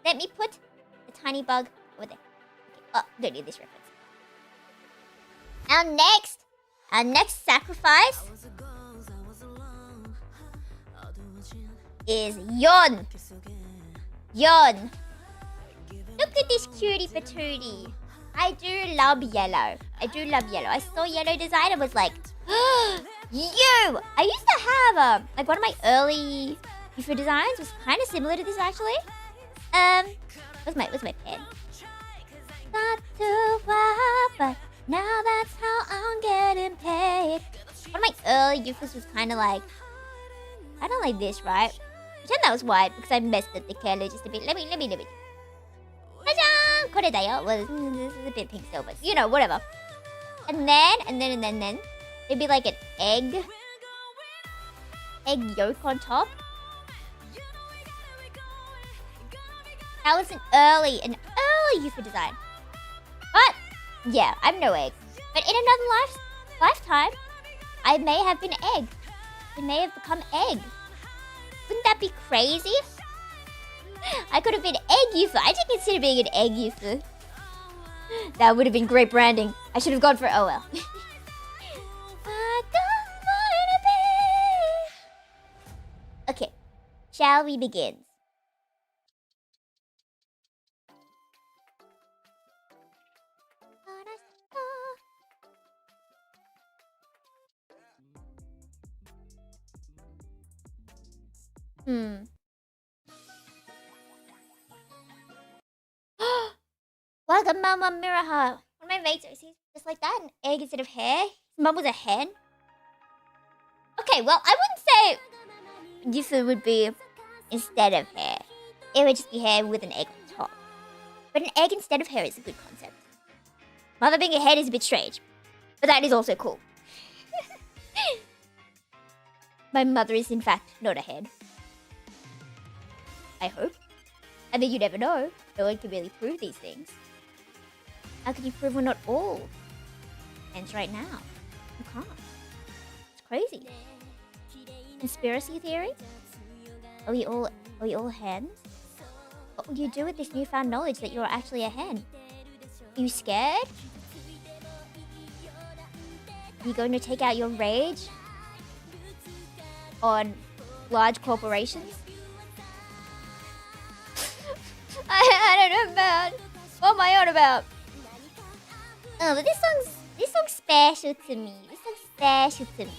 Let me put the tiny bug over there. Okay. Oh, don't need this reference. Our next sacrifice is Yon. Look at this cutie patootie. I do love yellow. I saw yellow design and was like, you! I used to have like one of my early Yufu designs was kind of similar to this actually. Where's my pen? Not too far, but now that's how I'm getting paid. One of my early Yufus was kind of like this, right? Pretend that was white because I messed up the color just a bit. Let me. Well, this is a bit pink still, but you know, whatever. And then it'd be like an egg yolk on top. That was an early Yufu design. But yeah, I'm no egg. But in another lifetime, I may have been egg. I may have become egg. Wouldn't that be crazy? I could have been egg Yufu. I didn't consider being an egg Yufu. That would have been great branding. I should have gone for OL. Okay, shall we begin? the Mama Miraha. One of my mates always says just like that, an egg instead of hair. His mum was a hen. Okay, well, I wouldn't say Yufu would be instead of hair. It would just be hair with an egg on top. But an egg instead of hair is a good concept. Mother being a head is a bit strange, but that is also cool. My mother is in fact not a head. I hope. I mean, you never know. No one can really prove these things. How can you prove we're not all hens right now? You can't. It's crazy. Conspiracy theory? Are we all hens? What will you do with this newfound knowledge that you're actually a hen? Are you scared? Are you going to take out your rage on large corporations? I don't know about. What am I on about? Oh, but this song's special to me. This song's special to me.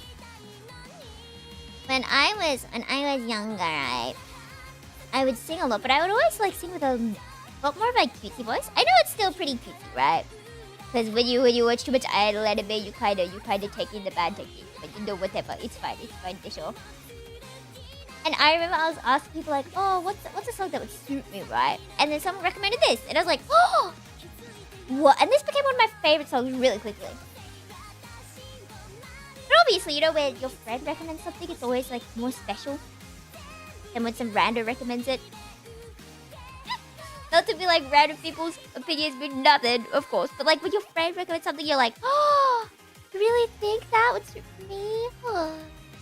When I was younger, right, I would sing a lot, but I would always like sing with a lot more of like cutesy voice. I know it's still pretty cutesy, right? Because when you watch too much idol anime, you kind of take in the bad technique. But you know, whatever, it's fine, for sure. And I remember I was asking people like, oh, what's a song that would suit me, right? And then someone recommended this, and I was like, oh, what? And this became one of my favorite songs really quickly. But obviously, you know, when your friend recommends something, it's always like more special than when some rando recommends it. Not to be like random people's opinions mean nothing, of course, but like when your friend recommends something, you're like, oh, you really think that would suit me? Oh.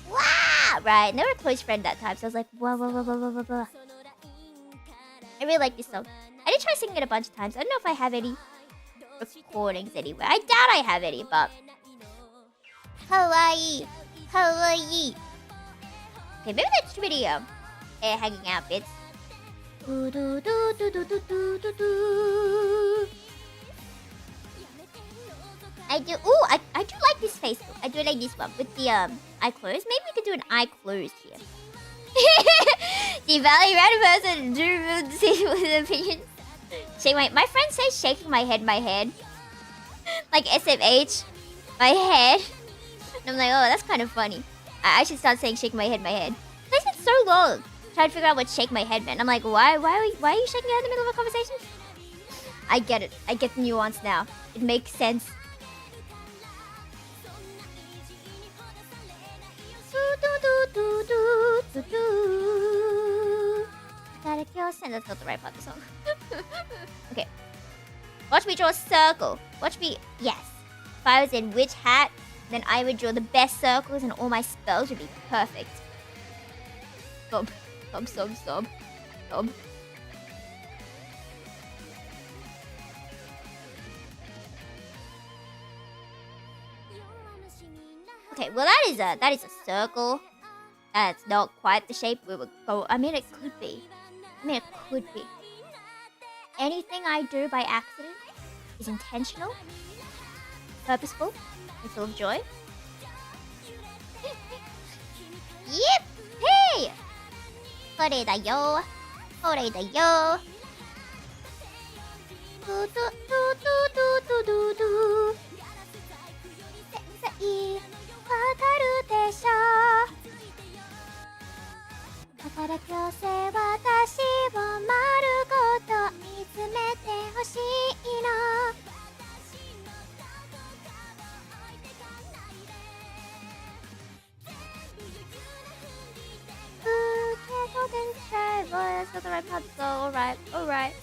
Wow! Right, and they were a close friend that time, so I was like, whoa. I really like this song. I did try singing it a bunch of times. I don't know if I have any recordings anywhere. I doubt I have any, but Hawaii. Okay, maybe that's too many hair hanging out bits. I do. Ooh, I do like this Facebook. I do like this one with the eye closed. Maybe we could do an eye closed here. The Valley random person drew see with opinions. Shake my friend says shaking my head, like SMH, my head. And I'm like, oh, that's kind of funny. I should start saying shake my head. It's been so long trying to figure out what shake my head meant. I'm like, why are you shaking your head in the middle of a conversation? I get it. I get the nuance now. It makes sense. That's not the right part of the song. Okay. Watch me draw a circle. Watch me. Yes. If I was in witch hat, then I would draw the best circles and all my spells would be perfect. Sob. Okay, well that is a circle. That's not quite the shape we would go. I mean, it could be. Anything I do by accident is intentional, purposeful, and full of joy. Yep! Hey! これだよ。これだよ。ドドドドドドドド。先生、わかるでしょ。だから今日せ私を丸ごと見つめてほしいの。Well, that's not the right part, so alright.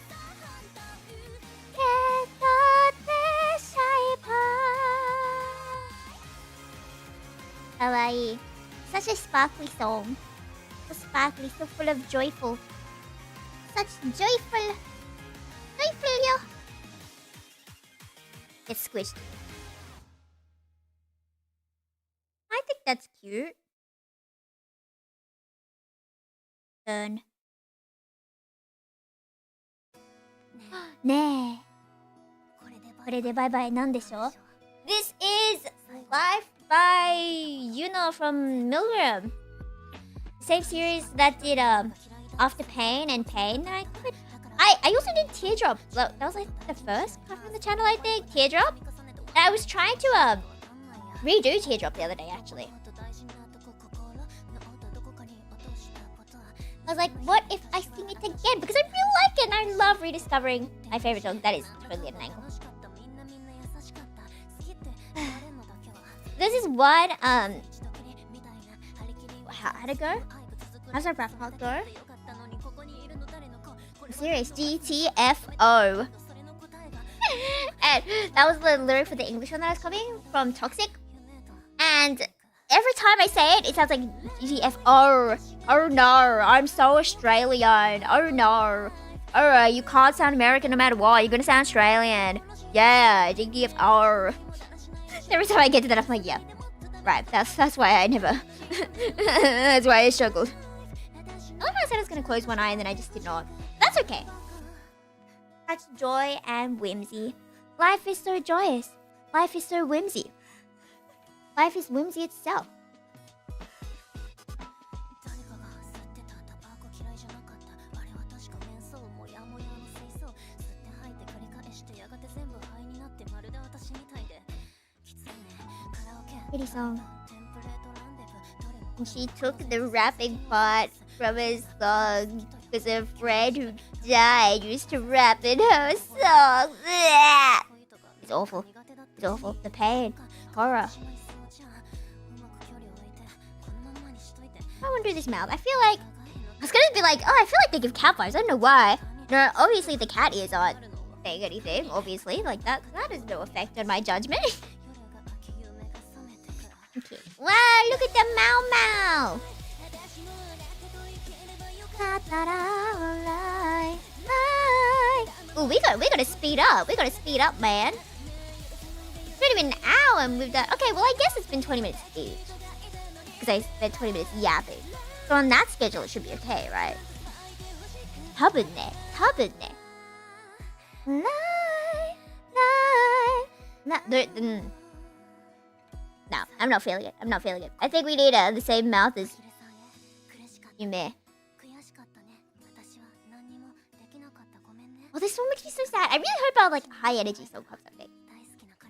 Kawaii. Such a sparkly song. So sparkly, so full of joyful. Such joyful. Yo. It's squished. I think that's cute. Turn. ねえ。これでバイバイなんでしょ? This is Life by Yuno from Milgram. Same series that did After Pain and Pain that I could I also did Teardrop. That was like the first cover on the channel, I think. Teardrop. And I was trying to redo Teardrop the other day, actually. I was like, what if I sing it again? Because I really like it and I love rediscovering my favorite song. That is totally at an angle. This is one, how'd it go? How's our rap part go? I'm serious, GTFO. And that was the lyric for the English one that I was copying from Toxic. And every time I say it, it sounds like GTFO. Oh no, I'm so Australian. Oh no. Oh, you can't sound American no matter what. You're gonna sound Australian. Yeah, GTFO. Every time I get to that, I'm like, yeah. Right, that's why I never... that's why I struggled. I love how I said I was gonna close one eye and then I just did not. That's okay. Such joy and whimsy. Life is so joyous. Life is so whimsy. Life is whimsy itself. Pretty song. And she took the rapping part from his song because a friend who died used to rap in her song. It's awful. It's awful. The pain. Horror. I wonder this mouth. I feel like... I was gonna be like, oh, I feel like they give cat vibes. I don't know why. No, obviously the cat ears aren't saying anything. Obviously, like that has no effect on my judgment. Okay. Wow, look at the Mau Mau. Ooh, we gotta speed up. We gotta speed up, man. It's been even an hour and we've done... Okay, well, I guess it's been 20 minutes each. Because I spent 20 minutes yapping. So on that schedule, it should be okay, right? Tubbernet. No, I'm not feeling it. I think we need the same mouth as Yume. Oh, this one makes me so sad. I really hope our like high energy song comes up next.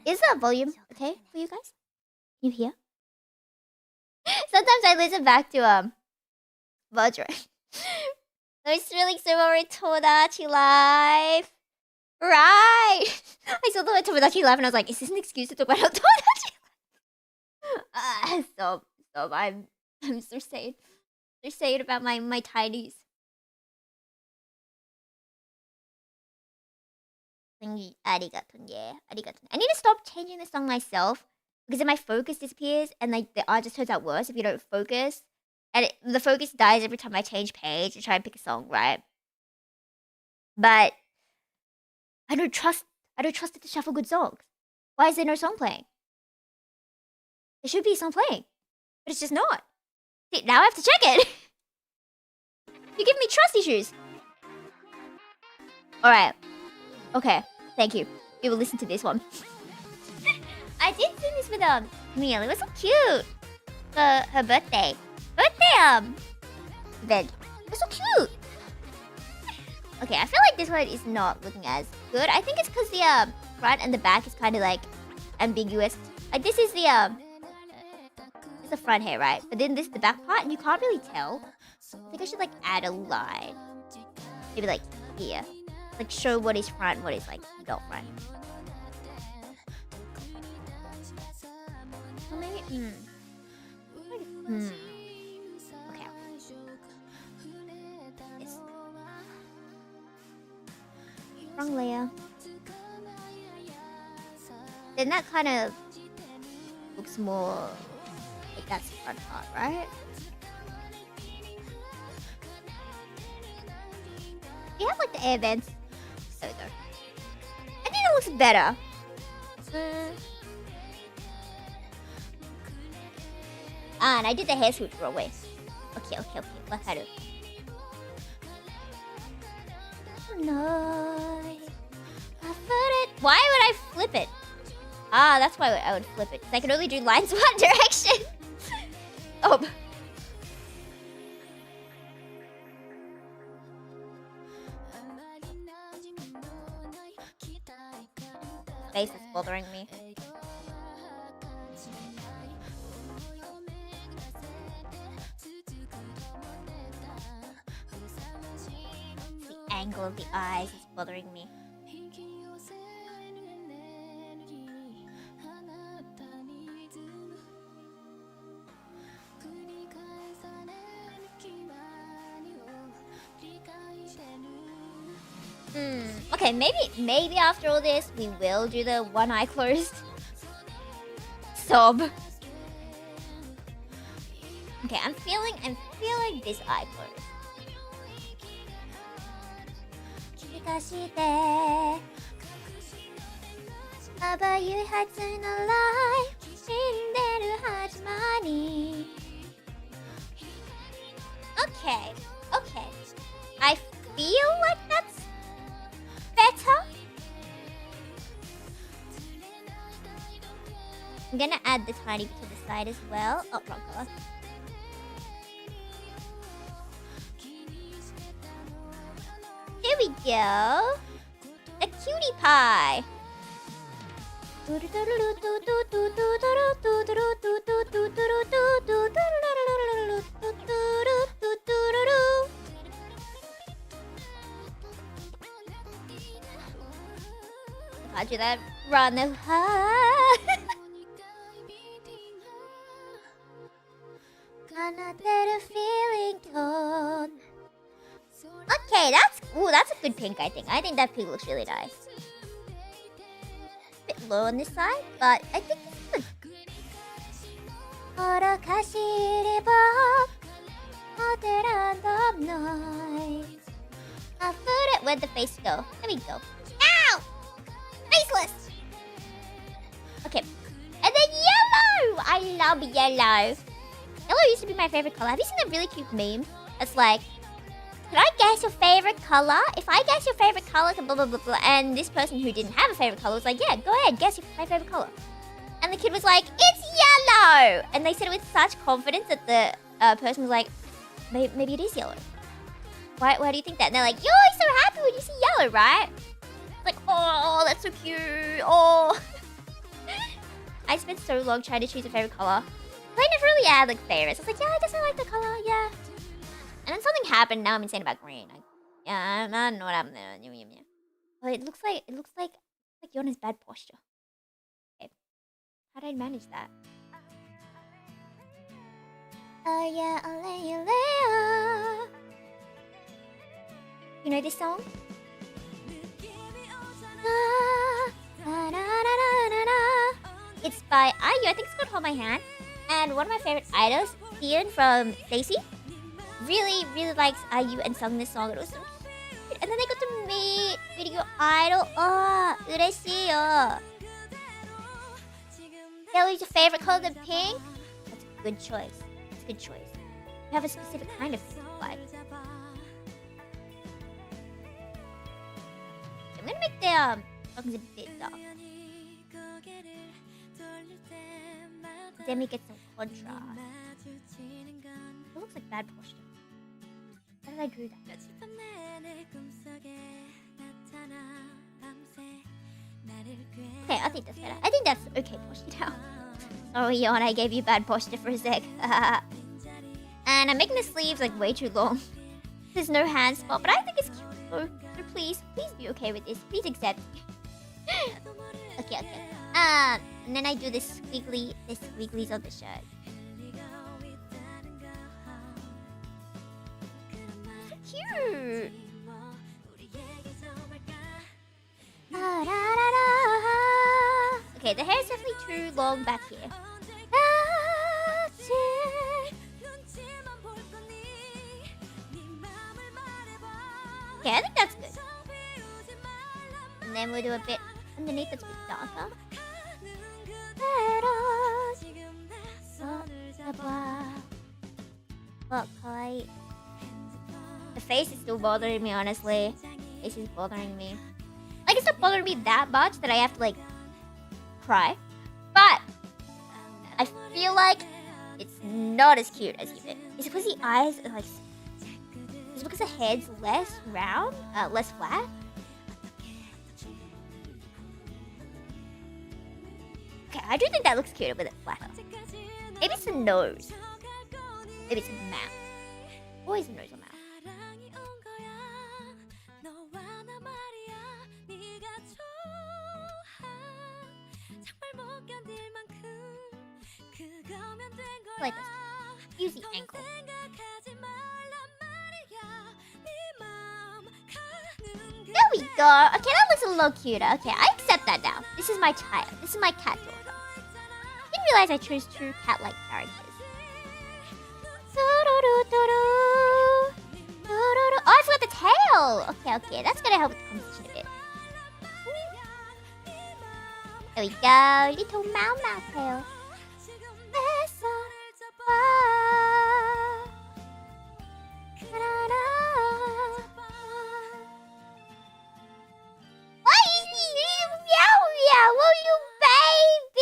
Is the volume okay for you guys? You hear? Sometimes I listen back to Vajra. It's really similar to Tomodachi Life. Right! I saw the word Tomodachi Life and I was like, is this an excuse to talk about Tomodachi Life? Stop. I'm so sad. So sad about my tidies. Arigaton, yeah. Arigaton. I need to stop changing the song myself because then my focus disappears and like the art just turns out worse if you don't focus. And the focus dies every time I change page and try and pick a song, right? But I don't trust it to shuffle good songs. Why is there no song playing? There should be a song playing, but it's just not. See, now I have to check it. You give me trust issues. All right. Okay. Thank you. You will listen to this one. I did sing this with Camille. It was so cute. For her birthday. Event. It was so cute. Okay, I feel like this one is not looking as good. I think it's because the front and the back is kind of like ambiguous. Like this is the front hair, right? But then this is the back part, and you can't really tell. I think I should like add a line. Maybe like here, like show what is front, and what is like not front. Or maybe Okay. Yes. Wrong layer. Then that kind of looks more like that's the front part, right? You have like the air vents. There we go. I think it looks better. And I did the hair switch wrong way. Okay. What I do? No. Why would I flip it? Ah, that's why I would flip it. Because I can only do lines one direction. Oh. face that's bothering me. The angle of the eyes is bothering me. Okay, maybe after all this, we will do the one eye closed. Sob. Okay, I'm feeling this eye closed. 淡い初のライフ死んでる始まり Okay, okay. I feel like that's better. I'm gonna add the tiny bit to the side as well. Oh, wrong color. Here we go. A cutie pie. I'll do that. Run away. Okay, that's a good pink, I think. I think that pink looks really nice. A bit low on this side, but I think it's good. Where'd the face go? There we go. Ow! Faceless! Okay. And then yellow! I love yellow. Yellow used to be my favorite color. Have you seen that really cute meme? It's like, can I guess your favorite color? If I guess your favorite color, blah, blah, blah, blah. And this person who didn't have a favorite color was like, yeah, go ahead, guess my favorite color. And the kid was like, it's yellow! And they said it with such confidence that the person was like, maybe it is yellow. Why do you think that? And they're like, you're always so happy when you see yellow, right? It's like, oh, that's so cute. Oh. I spent so long trying to choose a favorite color. I never really had like favorites. I was like, yeah, I guess I like the color, yeah. And then something happened. Now I'm insane about green. I don't know what happened there. But it looks like Yona's bad posture. Okay, how did I manage that? Oh yeah, Alea. You know this song? It's by IU. I think it's called Hold My Hand. And one of my favorite idols, Ian from Stacy, really likes IU and sung this song. It was so cute. And then they got to meet video idol. Oh, ureshiyo. Yellow's your favorite color than pink? That's a good choice. That's a good choice. You have a specific kind of pink like. I'm gonna make the songs a bit dark. Then we get some contrast. It looks like bad posture. How did I do that? Okay, I think that's better. I think that's okay posture now. Oh, Yon, I gave you bad posture for a sec. And I'm making the sleeves like way too long. There's no hand spot, but I think it's cute. So please be okay with this. Please accept. Okay. And then I do this squigglies on the shirt. So cute. Okay, the hair is definitely too long back here. Okay, I think that's good. And then we'll do a bit underneath that's a bit darker. Look, kawaii. The face is still bothering me, honestly. The face is bothering me. Like, it's not bothering me that much that I have to, like, cry. But I feel like it's not as cute as you think. Is it because the eyes are, like... Is it because the head's less round? Less flat? Okay, I do think that looks cuter with it flatter. Maybe it's the nose. Maybe it's a mouth. Always a nose or mouth. I like this. Use the ankle. There we go. Okay, that looks a little cuter. Okay, I accept that now. This is my child. This is my cat daughter. I didn't realize I chose true cat-like characters. Oh, I forgot the tail. Okay. That's gonna help with the composition a bit. There we go. Little Mau tail.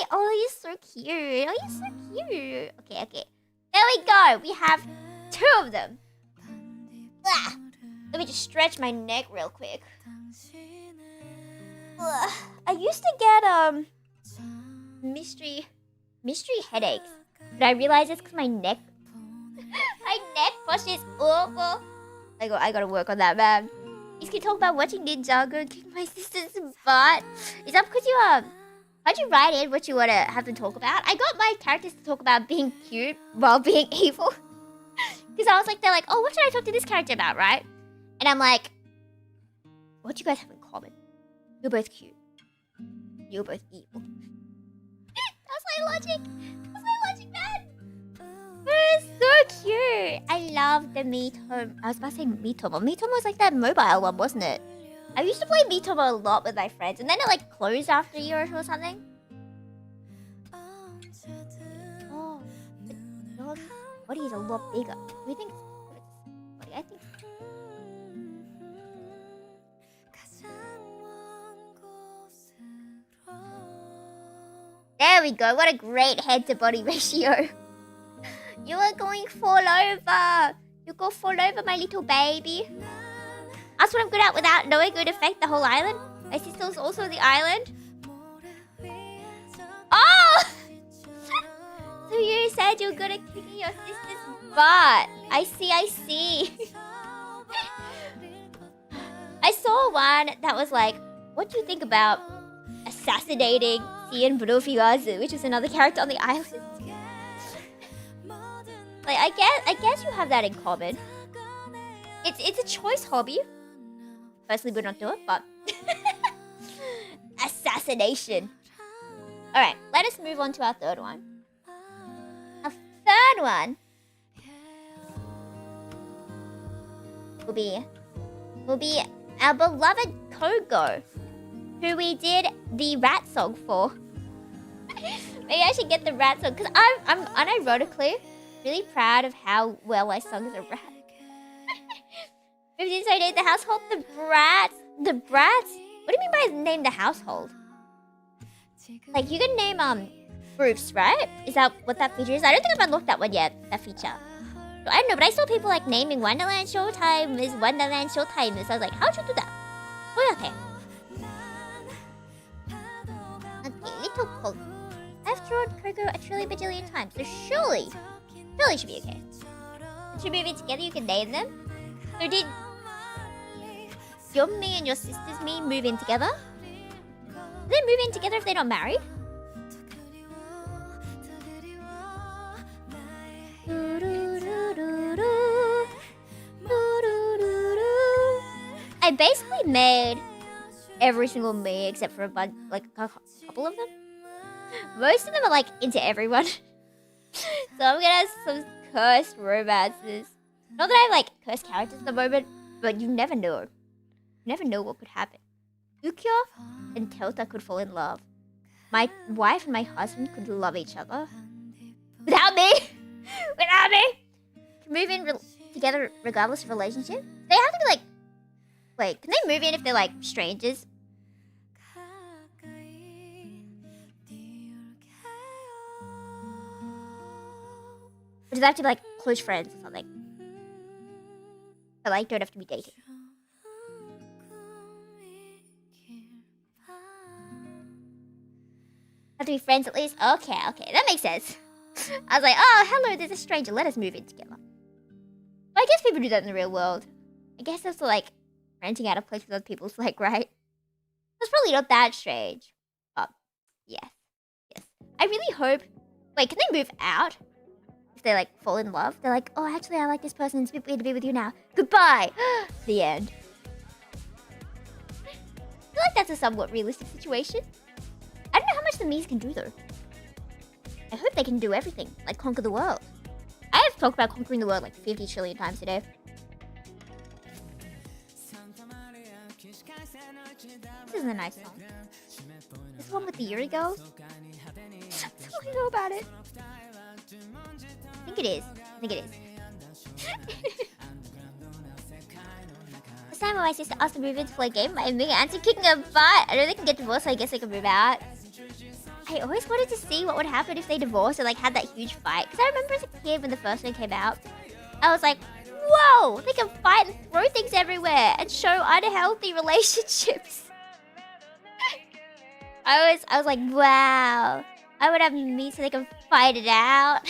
Oh, you're so cute. Oh, you're so cute. Okay. There we go. We have 2 of them. Ugh. Let me just stretch my neck real quick. Ugh. I used to get mystery headaches, but I realized it's because my neck posture is awful. I gotta work on that, man. You can talk about watching Ninjago and kick my sister's butt. Is that because you how'd you write in what you want to have them talk about? I got my characters to talk about being cute while being evil. Because I was like, they're like, oh, what should I talk to this character about, right? And I'm like, what do you guys have in common? You're both cute. You're both evil. That's my logic. That's my logic, man. It's so cute. I love the Miitomo. I was about to say Miitomo. Miitomo was like that mobile one, wasn't it? I used to play Miitomo a lot with my friends, and then it like closed after a year or something. Oh, the dog's body is a lot bigger. Do you think it's body? I think so. There we go. What a great head to body ratio. You are going to fall over. You go fall over, my little baby. That's what I'm good at without knowing it would affect the whole island. My sister's also on the island. Oh! So you said you're good at kicking your sister's butt. I see. I saw one that was like, what do you think about assassinating Ian Budofigazu, which is another character on the island? Like, I guess you have that in common. It's a choice hobby. Personally, would not do it, but assassination. All right, let us move on to our third one. Our third one will be our beloved Kogo, who we did the rat song for. Maybe I should get the rat song because I'm unironically really proud of how well I sung as a rat. Maybe since I named the household the brats. The brats? What do you mean by name the household? Like you can name groups, right? Is that what that feature is? I don't think I've unlocked that one yet. That feature. I don't know, but I saw people like naming Wonderland Showtime is Wonderland Showtime. So I was like, how'd you do that? Oh, okay. Okay, little Kogo. I've drawn Kogo a trillion bajillion times, so surely should be okay. Once you move in together, you can name them. So did your me and your sister's me move in together? Do they move in together if they're not married? I basically made every single me except for a bunch, like a couple of them. Most of them are like into everyone. So I'm gonna have some cursed romances. Not that I have like cursed characters at the moment, but you never know. You never know what could happen. Ukyo and Telta could fall in love. My wife and my husband could love each other. Without me! Without me! Can move in together regardless of relationship? They have to be like... Wait, can they move in if they're like strangers? Or do they have to be like close friends or something? But like don't have to be dating. Want to be friends at least? Okay, okay, that makes sense. I was like, oh, hello, there's a stranger. Let us move in together. But I guess people do that in the real world. I guess that's like renting out a place with other people's like, right? That's probably not that strange. But yes, yes. I really hope. Wait, can they move out? If they like fall in love, they're like, oh, actually, I like this person. It's a bit weird to be with you now. Goodbye. The end. I feel like that's a somewhat realistic situation. I don't know how much the Miis can do though. I hope they can do everything, like conquer the world. I have talked about conquering the world like 50 trillion times today. This is a nice song. This one with the Yuri girls? That's all I know about it. I think it is. I think it is. Last time when my sister asked to move in to play a game, my amiga answered kicking her butt. I know they can get divorced, so I guess they can move out. I always wanted to see what would happen if they divorced or like had that huge fight. Because I remember as a kid when the first one came out, I was like, whoa, they can fight and throw things everywhere and show unhealthy relationships. I was like, wow, I would have me so they can fight it out.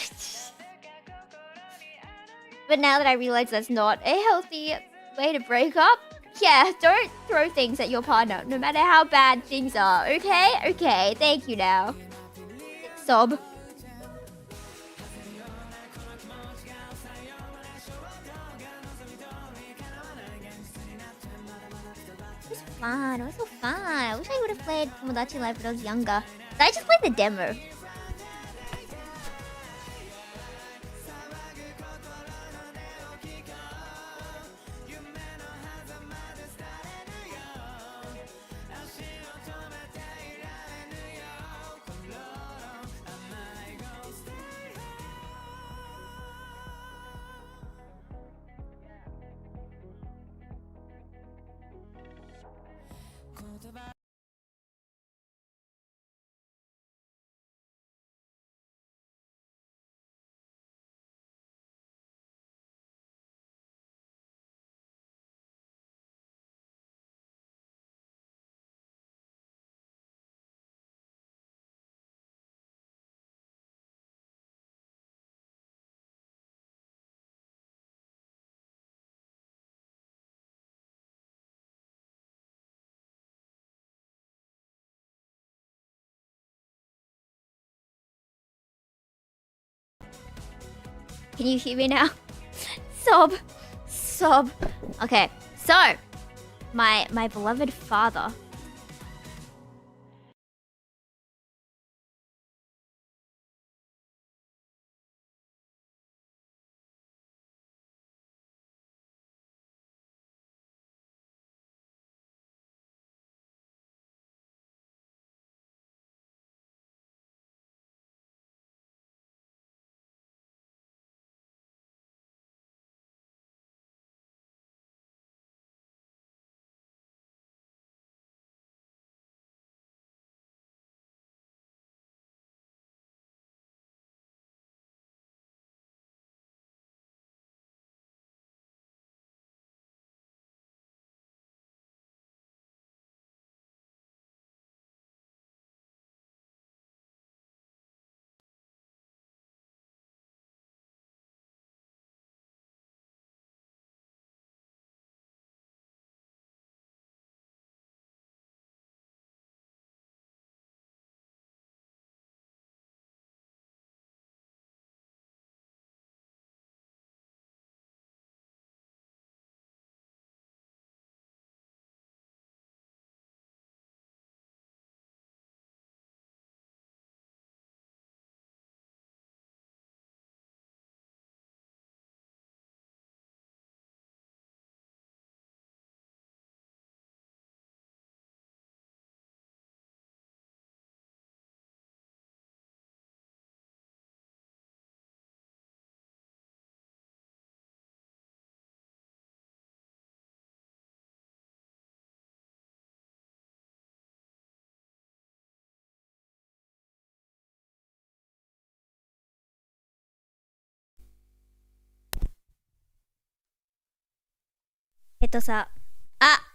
But now that I realize that's not a healthy way to break up, yeah, don't throw things at your partner, no matter how bad things are, okay? Okay, thank you now. Sob. It was fun, it was so fun. I wish I would have played Tomodachi Life when I was younger. But I just played the demo. Can you hear me now? Sob. Sob. Okay, so my beloved father.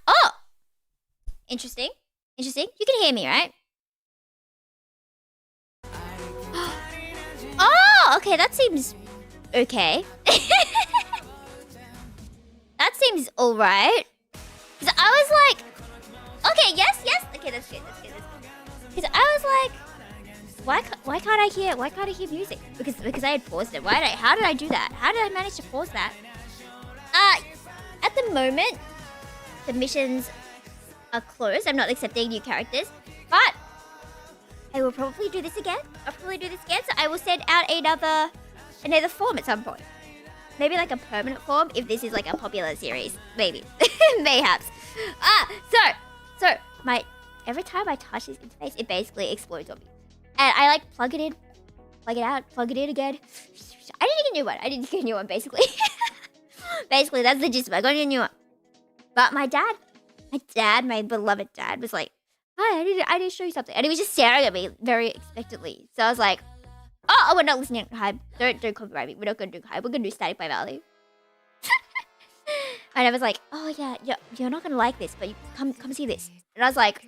Oh! Interesting. Interesting. You can hear me, right? Okay, that seems okay. That seems alright. Because I was like, okay, yes. Okay, that's good. Because I was like, why can't I hear music? Because I had paused it. How did I do that? How did I manage to pause that? At the moment, the missions are closed. I'm not accepting new characters, but I will probably do this again. So I will send out another form at some point. Maybe like a permanent form if this is like a popular series. Maybe. Mayhaps. So every time I touch this interface, it basically explodes on me. And I like plug it in, plug it out, plug it in again. I didn't get a new one, basically. Basically, that's the gist of it. I got a new one. But my beloved dad, was like, hi, I need to show you something. And he was just staring at me very expectantly. So I was like, oh, we're not listening. Hi, don't copyright me. We're not going to do hi. We're going to do Static by Valley. And I was like, oh yeah, you're not going to like this, but you come see this. And I was like,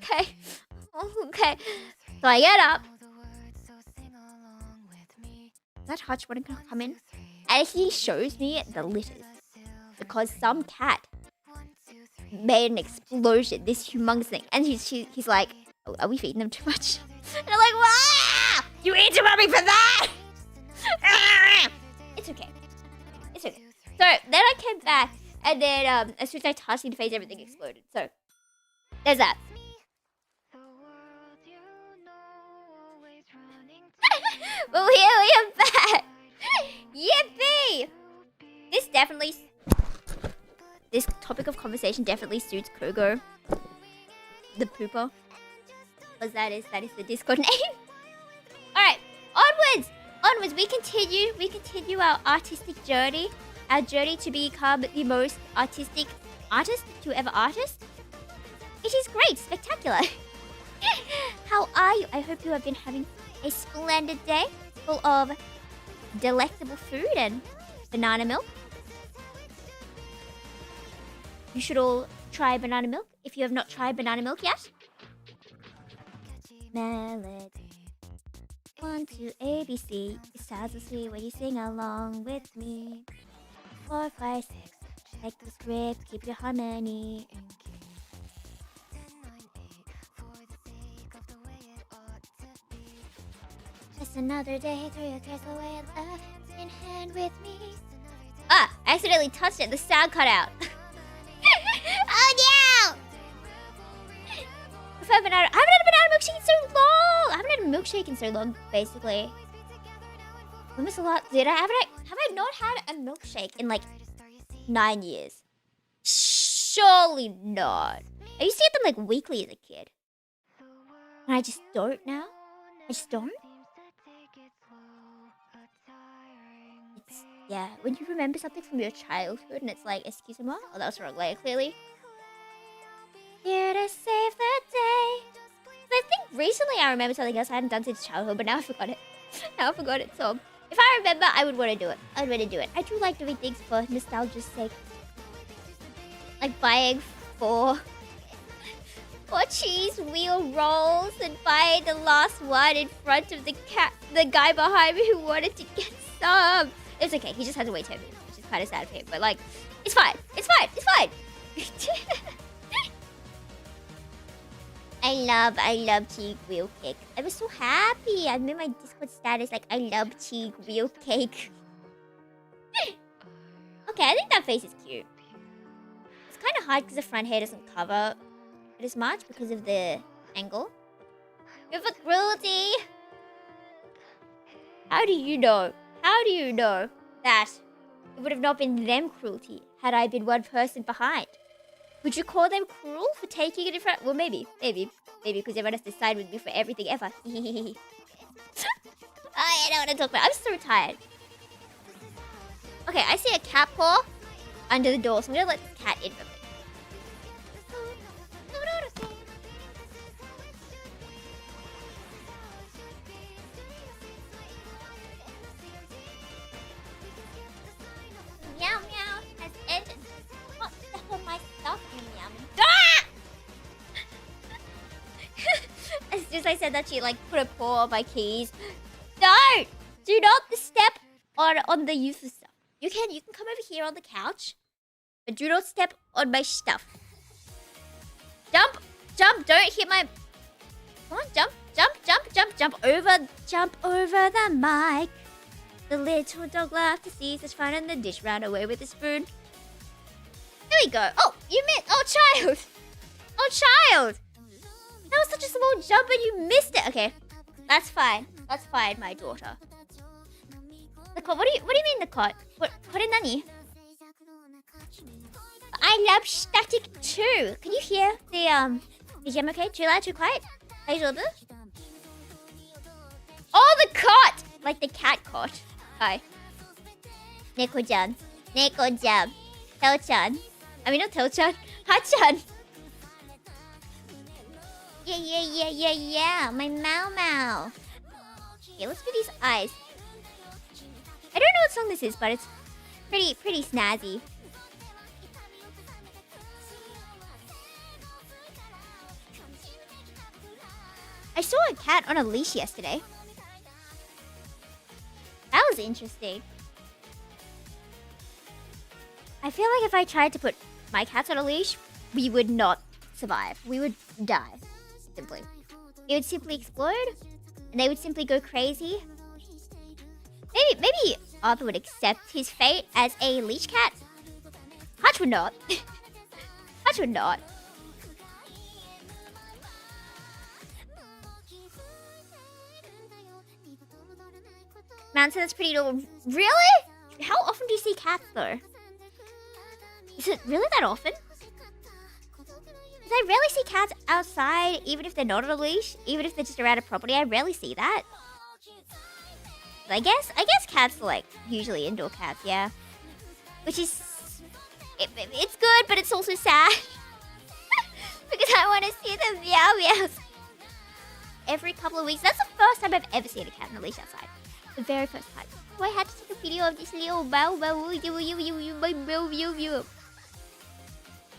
okay. Okay. So I get up. That Hutch want to come in? And he shows me the litters. Because some cat made an explosion, this humongous thing. And he's like, oh, are we feeding them too much? And I'm like, wow! You interrupt me for that! It's okay. So then I came back, and then as soon as I touched the interface, everything exploded. So there's that. Well, here we are back. Yippee! This topic of conversation definitely suits Kogo, the pooper, because that is the Discord name. All right, onwards. We continue our artistic journey, our journey to become the most artistic artist to ever artist. It is great, spectacular. How are you? I hope you have been having a splendid day full of delectable food and banana milk. You should all try banana milk if you have not tried banana milk yet. Melody 1, 2, A, B, C. It sounds so sweet when you sing along with me. 4, 5, 6. Check the script, keep your harmony. Just another day, throw your cares away and laugh in hand with me. I accidentally touched it. The sound cut out. Oh no! I haven't had a banana milkshake in so long. I haven't had a milkshake in so long, basically. When was the last? Have I not had a milkshake in like 9 years? Surely not. I used to get them like weekly as a kid. And I just don't now. I just don't. Yeah, when you remember something from your childhood and it's like, excuse me, oh, that was the wrong layer, clearly. Here to save the day. I think recently I remember something else I hadn't done since childhood, but now I forgot it. So if I remember, I would want to do it. I do like doing things for nostalgia's sake. Like buying four cheese wheel rolls and buying the last one in front of the guy behind me who wanted to get some. It's okay, he just has to wait 10 minutes, which is kind of sad for him, but like, it's fine. I love cheese wheel cake. I was so happy. I made my Discord status like, I love cheese wheel cake. Okay, I think that face is cute. It's kind of hard because the front hair doesn't cover it as much because of the angle. River cruelty! How do you know that it would have not been them cruelty had I been one person behind? Would you call them cruel for taking it in front? Well, maybe, because everyone has to side with me for everything ever. I don't want to talk about it. I'm so tired. Okay, I see a cat paw under the door, so I'm gonna let this cat in for me. Meow meow has entered. Oh, step on my stuff, you meow. Ah! As soon as I said that, she like put a paw on my keys. Don't! Do not step on the Yufu stuff. You can come over here on the couch, but do not step on my stuff. Jump! Jump! Don't hit my... Come on, jump! Jump! Jump! Jump! Jump over the mic. The little dog laughed to see such fun and the dish ran away with the spoon. There we go. Oh, you missed. Oh, child. Oh, child. That was such a small jump and you missed it. Okay, that's fine. That's fine, my daughter. The cot. What do you mean the cot? What is nani? I love static too. Can you hear the BGM? Okay, too loud, too quiet. Oh, the cot, like the cat cot. Hi. Neko-chan. Neko-chan. Tel-chan. I mean, not Tel-chan. Ha-chan. Yeah. My Mau. Okay, let's do these eyes. I don't know what song this is, but it's pretty snazzy. I saw a cat on a leash yesterday. That was interesting. I feel like if I tried to put my cats on a leash, we would not survive. We would die. Simply. It would simply explode, and they would simply go crazy. Maybe Arthur would accept his fate as a leash cat. Hutch would not. Hutch would not. Man, so that's pretty normal. Really? How often do you see cats, though? Is it really that often? Because I rarely see cats outside, even if they're not on a leash, even if they're just around a property. I rarely see that. But I guess cats are like usually indoor cats, yeah. Which is it's good, but it's also sad because I want to see the meow meows every couple of weeks. That's the first time I've ever seen a cat on a leash outside. The very first time. So I had to take a video of this little bow.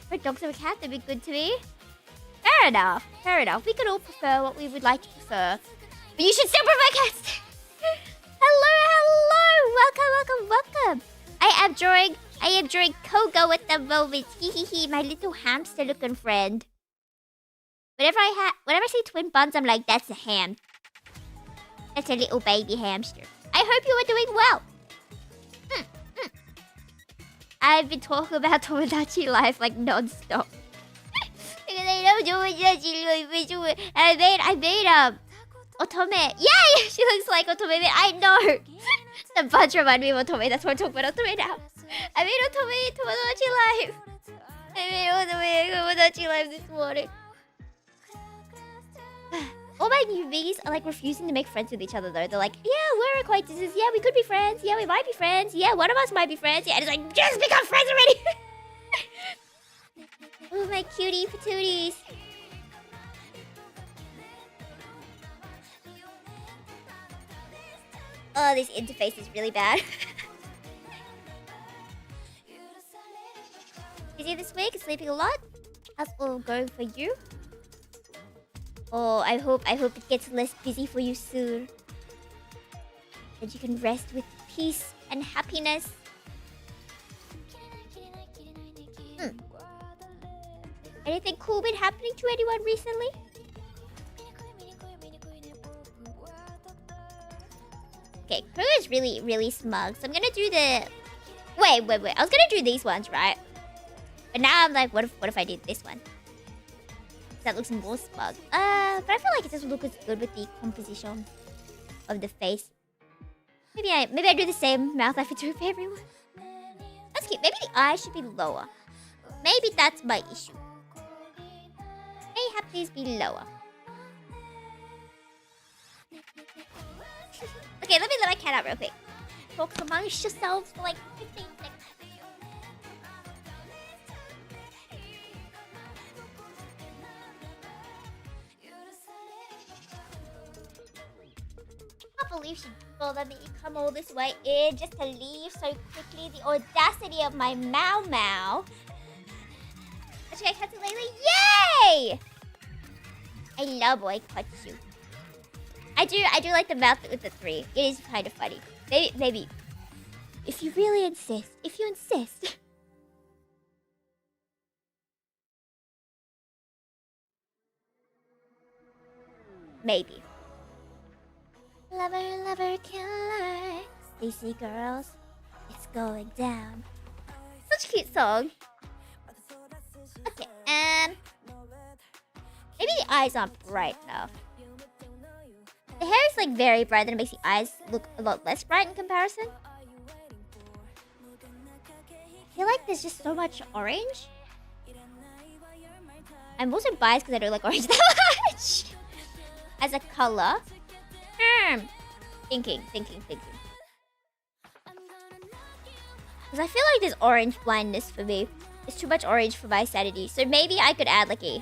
For dogs or cats, they'd be good to me. Fair enough. We could all prefer what we would like to prefer. But you should still prefer cats. Welcome. I am drawing Kogo at the moment. My little hamster looking friend. Whenever I see twin buns, I'm like, that's a ham. That's a little baby hamster. I hope you are doing well. I've been talking about Tomodachi life like non-stop. Because I love Tomodachi life. I made Otome. Yeah, she looks like Otome. I know. The bunch remind me of Otome. That's why I'm talking about Otome now. I made Otome Tomodachi life. I made Otome Tomodachi life this morning. All my newbies are like refusing to make friends with each other though. They're like, yeah, we're acquaintances. Yeah, we could be friends. Yeah, we might be friends. Yeah, one of us might be friends. Yeah, and it's like, just become friends already. Oh, my cutie patooties. Oh, this interface is really bad. Busy this week? Sleeping a lot? How's all going for you? Oh, I hope it gets less busy for you soon. That you can rest with peace and happiness. Anything cool been happening to anyone recently? Okay, Crew is really smug, so I'm gonna do the... Wait. I was gonna do these ones, right? But now I'm like, what if I did this one? That looks more smug. But I feel like it doesn't look as good with the composition of the face. Maybe I do the same mouth I do for everyone. That's cute. Maybe the eyes should be lower. Maybe that's my issue. May have these be lower. Okay, let me let my cat out real quick. Talk amongst yourselves for like 15 seconds. I can't believe she bothered me to come all this way in just to leave so quickly. The audacity of my Mau. Okay, Katsulele, yay! I love Oikotsu. I do like the mouth with the 3. It is kind of funny. Maybe. If you really insist. If you insist. Maybe. Lover, lover, killer. Stacy girls, it's going down. Such a cute song. Okay, maybe the eyes aren't bright enough. The hair is like very bright, then it makes the eyes look a lot less bright in comparison. I feel like there's just so much orange. I'm also biased because I don't like orange that much. As a color. Thinking. Because I feel like there's orange blindness for me. It's too much orange for my sanity. So maybe I could add like a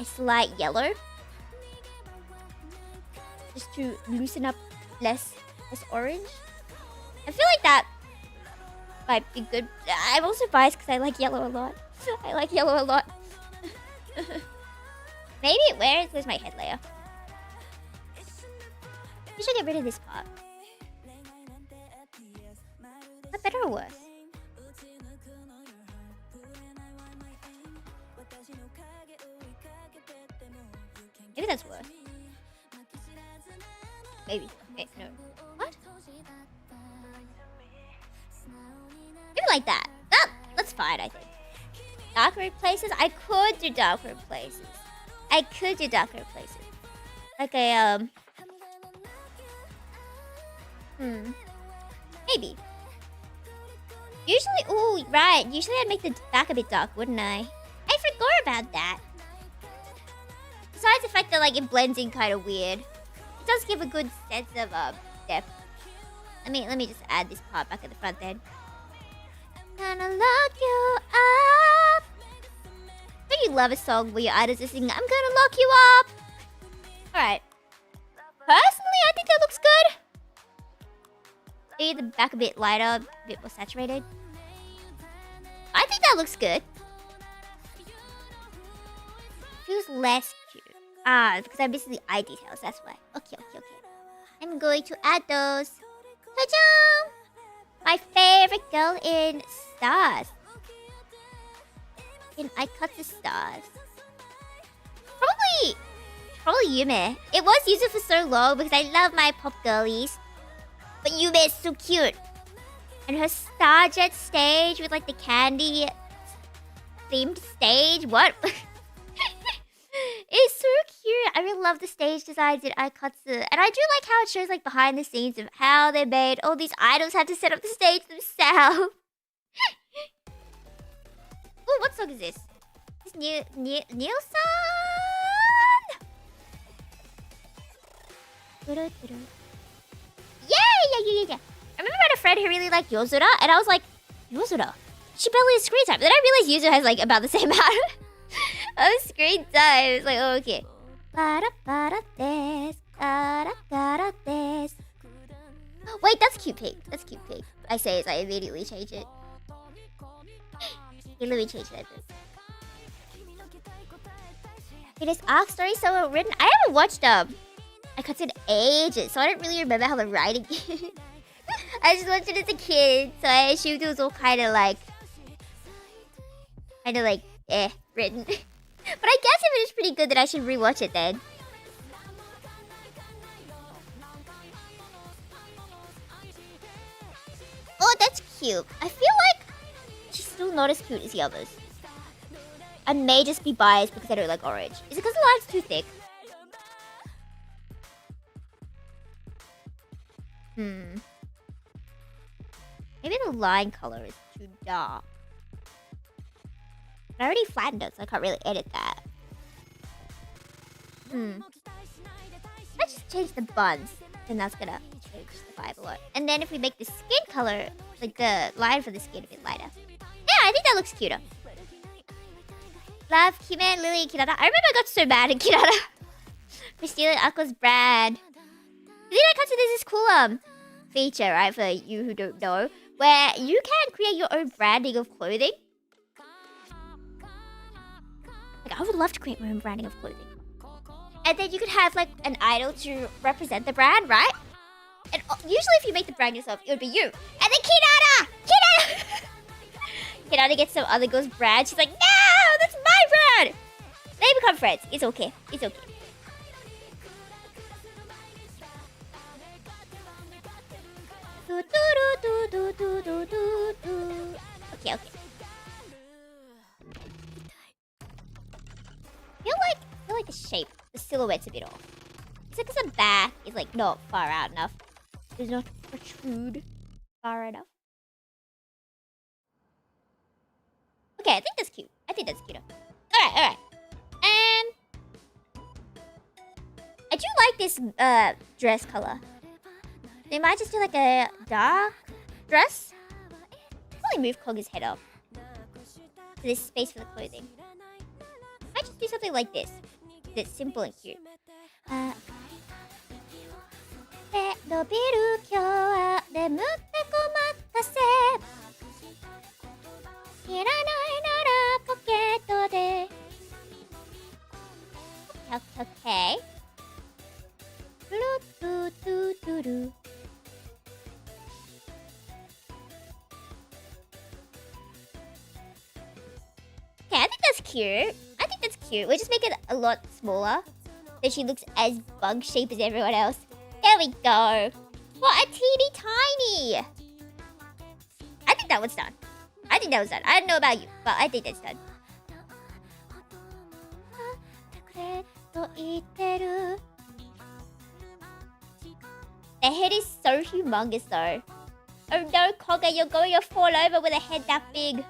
slight yellow. Just to loosen up less orange. I feel like that might be good. I'm also biased because I like yellow a lot. I like yellow a lot. Maybe where's my head layer? I should get rid of this part. Is that better or worse? Maybe that's worse. Maybe. Wait, no. What? Maybe like that. That's fine, I think. Darker places? I could do darker places. Like a, maybe. Usually, ooh, right. Usually I'd make the back a bit dark, wouldn't I? I forgot about that. Besides the fact that, like, it blends in kind of weird. It does give a good sense of, depth. Let me just add this part back at the front then. Gonna lock you up. Don't you love a song where your idols are singing, I'm gonna lock you up? Alright. Personally, I think that looks good. Maybe the back a bit lighter, a bit more saturated. I think that looks good. Feels less cute. Because I'm missing the eye details, that's why. Okay. I'm going to add those. Ta-da! My favorite girl in Stars. In Aikatsu Stars. Probably Yume. It was Yuzu for so long because I love my pop girlies. But Yume is so cute. And her Starjet stage with like the candy themed stage. What? It's so cute. I really love the stage designs in Aikatsu. And I do like how it shows like behind the scenes of how they made all these idols had to set up the stage themselves. Oh, what song is this? Is this Neil-san? Yeah. I remember I had a friend who really liked Yozora, and I was like, Yozora? She barely has screen time. But then I realized Yuzu has like about the same amount of screen time. It's like, oh, okay. Wait, that's cute pig. I say as I immediately change it. Okay, let me change that. It is arc story so well written. I haven't watched I cut it ages, so I don't really remember how the writing is. I just watched it as a kid, so I assumed it was all kind of like written. But I guess if it is pretty good, then I should rewatch it then. Oh, that's cute. I feel like she's still not as cute as the others. I may just be biased because I don't like orange. Is it because the line's too thick? Maybe the line color is too dark. I already flattened it, so I can't really edit that. Let's just change the buns. Then that's gonna change the vibe a lot. And then if we make the skin color, like the line for the skin a bit lighter. Yeah, I think that looks cuter. Love Kime, Lily, and Kirara. I remember I got so mad at Kirara for stealing Aqua's brand. Then I cut to this cool feature, right, for you who don't know, where you can create your own branding of clothing. Like, I would love to create my own branding of clothing. And then you could have like an idol to represent the brand, right? And usually if you make the brand yourself, it would be you. And then Kinana! Kinana! Kinana gets some other girl's brand. She's like, no, that's my brand! They become friends. It's okay. It's okay. Okay, okay. I feel like the shape, the silhouette's a bit off. It's like because the back is like not far out enough. Does not protrude far enough. Okay, I think that's cute. I think that's cute. Alright, alright. I do like this dress color. They might just do like a dark dress. Probably move Koga's head up. So there's space for the clothing. Might just do something like this. That's simple and cute. Okay. Okay, I think that's cute. I think that's cute. We'll just make it a lot smaller, so she looks as bug-shaped as everyone else. There we go. What, a teeny tiny. I think that one's done. I think that was done. I don't know about you, but I think that's done. The head is so humongous though. Oh no, Koga, you're going to fall over with a head that big.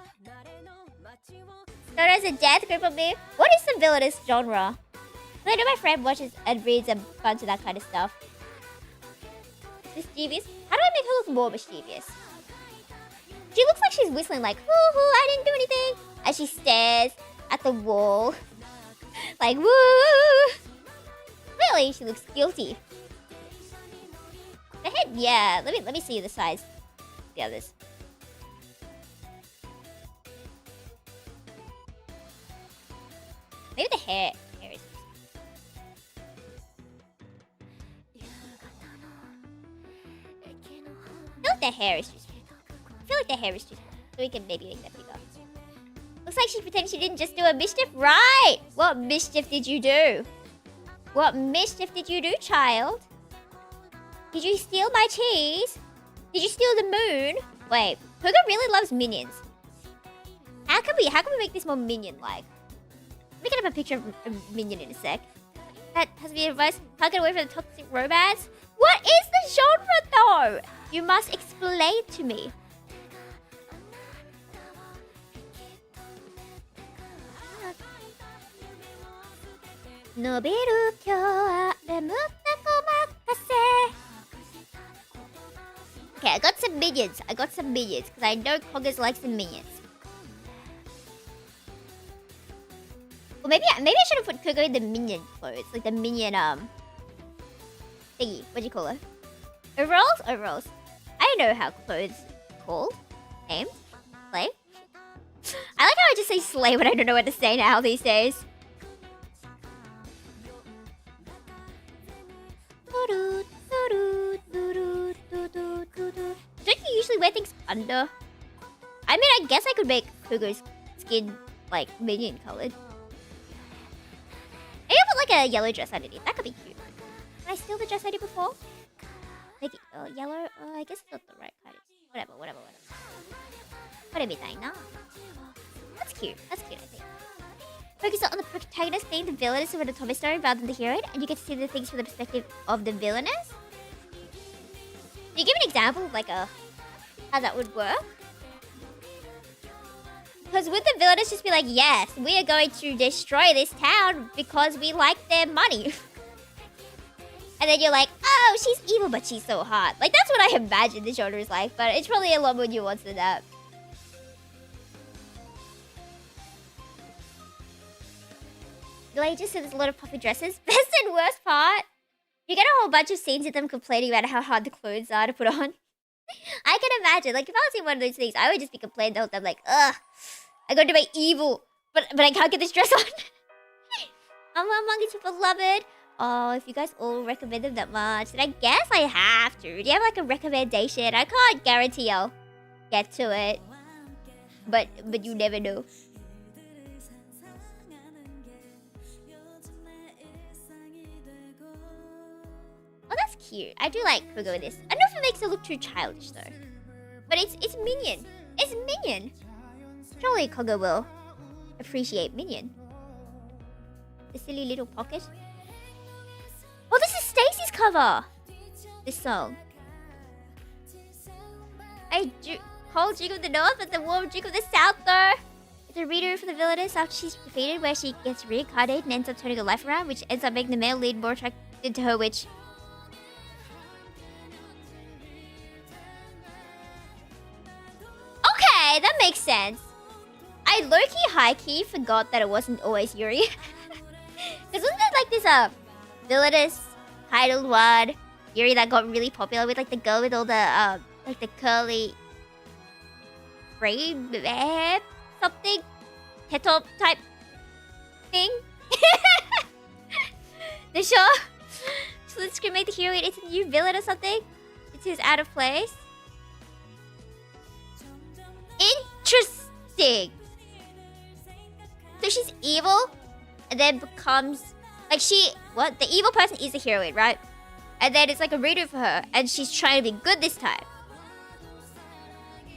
Known as a death grip of me. What is the villainous genre? I know my friend watches and reads a bunch of that kind of stuff. Mischievous? How do I make her look more mischievous? She looks like she's whistling like, hoo hoo, I didn't do anything. As she stares at the wall. Like, woo! Really, she looks guilty. The head, yeah. Let me see the size. The others. Maybe the hair is. I feel like the hair is too small. So we can maybe make that bigger. Looks like she pretended she didn't just do a mischief. Right! What mischief did you do? What mischief did you do, child? Did you steal my cheese? Did you steal the moon? Wait, Puga really loves minions. How can we make this more minion-like? Let me get up a picture of a minion in a sec. That has to be advice. Can't get away from the toxic romance. What is the genre though? You must explain to me. Okay, I got some minions. Because I know Kogas likes the minions. Well, maybe I should have put Kogo in the minion clothes. Like the minion, thingy. What do you call it? Overalls? Overalls. I don't know how clothes called. Named? Slay? I like how I just say slay when I don't know what to say now these days. Don't you usually wear things under? I mean, I guess I could make Kogo's skin, like, minion colored. Maybe I'll put, like, a yellow dress underneath. That could be cute. Did I steal the dress I did before? Make it yellow? I guess it's not the right kind. Whatever. That's cute, I think. Focus on the protagonist being the villainess of an atomic story rather than the heroine, and you get to see the things from the perspective of the villainess. Can you give an example of, like, how that would work? Because would the villainess just be like, yes, we are going to destroy this town because we like their money? And then you're like, oh, she's evil, but she's so hot. Like, that's what I imagine the genre is like, but it's probably a lot more nuanced than that. Like, just said there's a lot of puffy dresses. Best and worst part, you get a whole bunch of scenes of them complaining about how hard the clothes are to put on. I can imagine. Like, if I was in one of those things, I would just be complaining the whole time, like, ugh, I gotta do my evil, but I can't get this dress on. I'm among its beloved. Oh, if you guys all recommend them that much, then I guess I have to. Do you have like a recommendation? I can't guarantee I'll get to it. But you never know. Oh, that's cute. I do like Kogo in this. I don't know if it makes it look too childish though. But it's Minion. It's Minion. Surely Kogo will appreciate Minion. The silly little pocket. Oh, this is Stacy's cover. This song. Cold drink of the north, but the warm drink of the south, though. It's a reader for the villainess after she's defeated, where she gets reincarnated and ends up turning her life around, which ends up making the male lead more attracted to her, which... Okay, that makes sense. I low-key, high-key forgot that it wasn't always Yuri. Because wasn't there like this, villainous titled one, Yuri, that got really popular with like the girl with all the, like the curly... braid hair, something, head-top type thing. The show. So let's make the hero. It's a new villain or something. It is out of place. Interesting. So she's evil, and then becomes like what? The evil person is a heroine, right? And then it's like a reader for her, and she's trying to be good this time.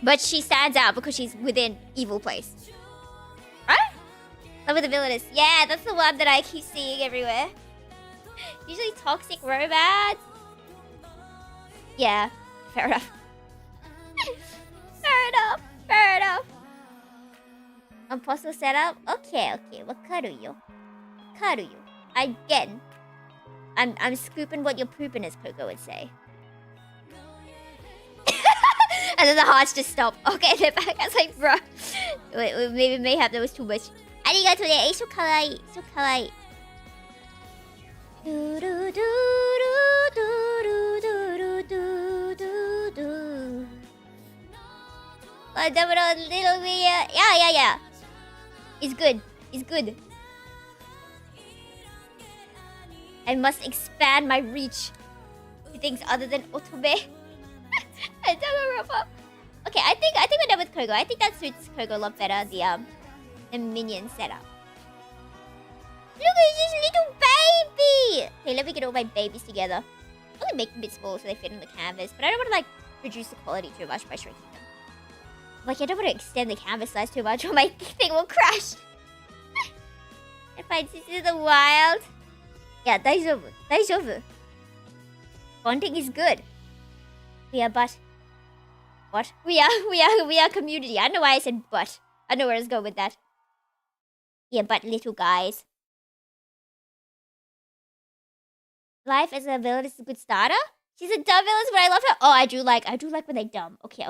But she stands out because she's within evil place. Right? Like with the villainess. Yeah, that's the one that I keep seeing everywhere. Usually toxic romance. Yeah, fair enough. Fair enough. Fair enough. Impossible setup? Okay. Wakaruyo. Karuyo. Again. I'm scooping what you're pooping, as Coco would say. And then the hearts just stop. Okay, they're back. I was like, bro. Wait, maybe that was too much. Arigato de. So kawaii. So kawaii. Oh, double little Mia. Yeah. It's good. I must expand my reach to things other than otome. Okay, I think we're done with Kogo. I think that suits Kogo a lot better, the minion setup. Look at this little baby! Okay, let me get all my babies together. I'm gonna make them a bit smaller so they fit on the canvas, but I don't want to like reduce the quality too much by shrinking them. Like, I don't want to extend the canvas size too much or my thing will crash. If I this is the wild. Yeah, daijoubu. Bonding is good. Yeah, but what? We are community. I don't know why I said but. I know where I was going with that. Yeah, but little guys. Life as a villain is a good starter. She's a dumb villain, but I love her. Oh, I do like when they're dumb. Okay.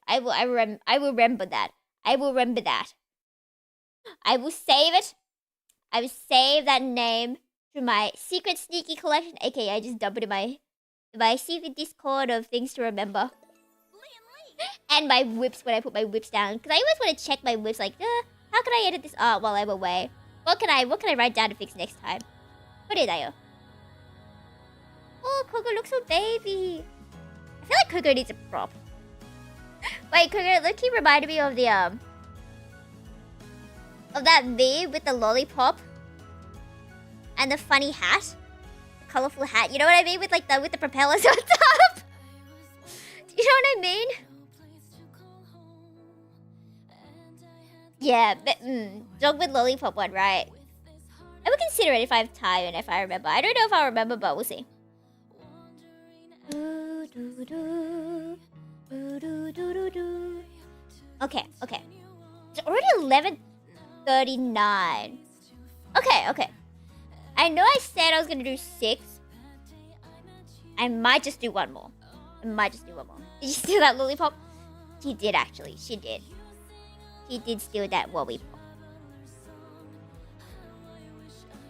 I will remember that. I will save it. I will save that name to my secret sneaky collection, aka I just dump it in my secret Discord of things to remember. And my whips when I put my whips down, because I always want to check my whips. Like, how can I edit this art while I'm away? What can I write down to fix next time? What did I? Oh, Coco looks so baby. I feel like Coco needs a prop. Wait, Coco, look, he reminded me of the of that meme with the lollipop and the funny hat, the colorful hat. You know what I mean? With the propellers on top. Do you know what I mean? Yeah, but dog with lollipop one, right? I would consider it if I have time and if I remember. I don't know if I'll remember, but we'll see. Okay. It's already 11:39. Okay. I know I said I was gonna do 6. I might just do one more. Did you steal that lollipop? She did, actually. She did. She did steal that lollipop.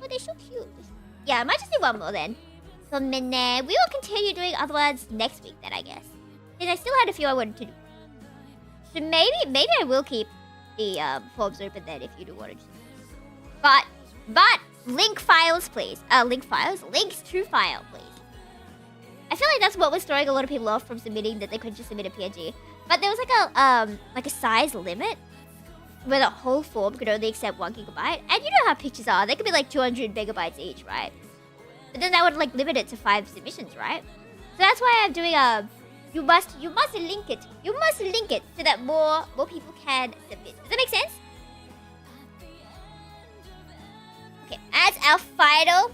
Oh, they're so cute. Yeah, I might just do one more then. So, we will continue doing other ones next week then, I guess. Because I still had a few I wanted to do. So maybe I will keep the forms open then if you do want to. But Link files, please. Link files? Links to file, please. I feel like that's what was throwing a lot of people off from submitting, that they couldn't just submit a PNG. But there was like a size limit where the whole form could only accept 1 gigabyte. And you know how pictures are. They could be like 200 megabytes each, right? But then that would like limit it to 5 submissions, right? So that's why I'm doing you must link it. You must link it so that more people can submit. Does that make sense? Okay, as our final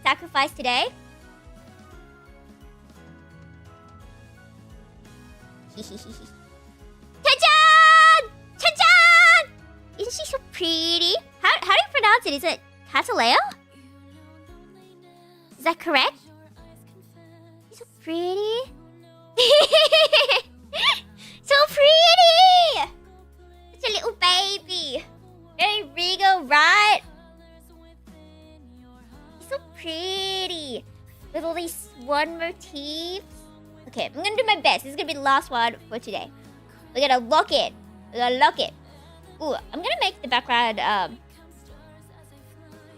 sacrifice today. Chan-chan! Chan-chan! Isn't she so pretty? How do you pronounce it? Is it Catalea? Is that correct? She's so pretty. So pretty! Such a little baby. Very regal, right? She's so pretty. With all these swan motifs. Okay, I'm gonna do my best. This is gonna be the last one for today. We're gonna lock it. Ooh, I'm gonna make the background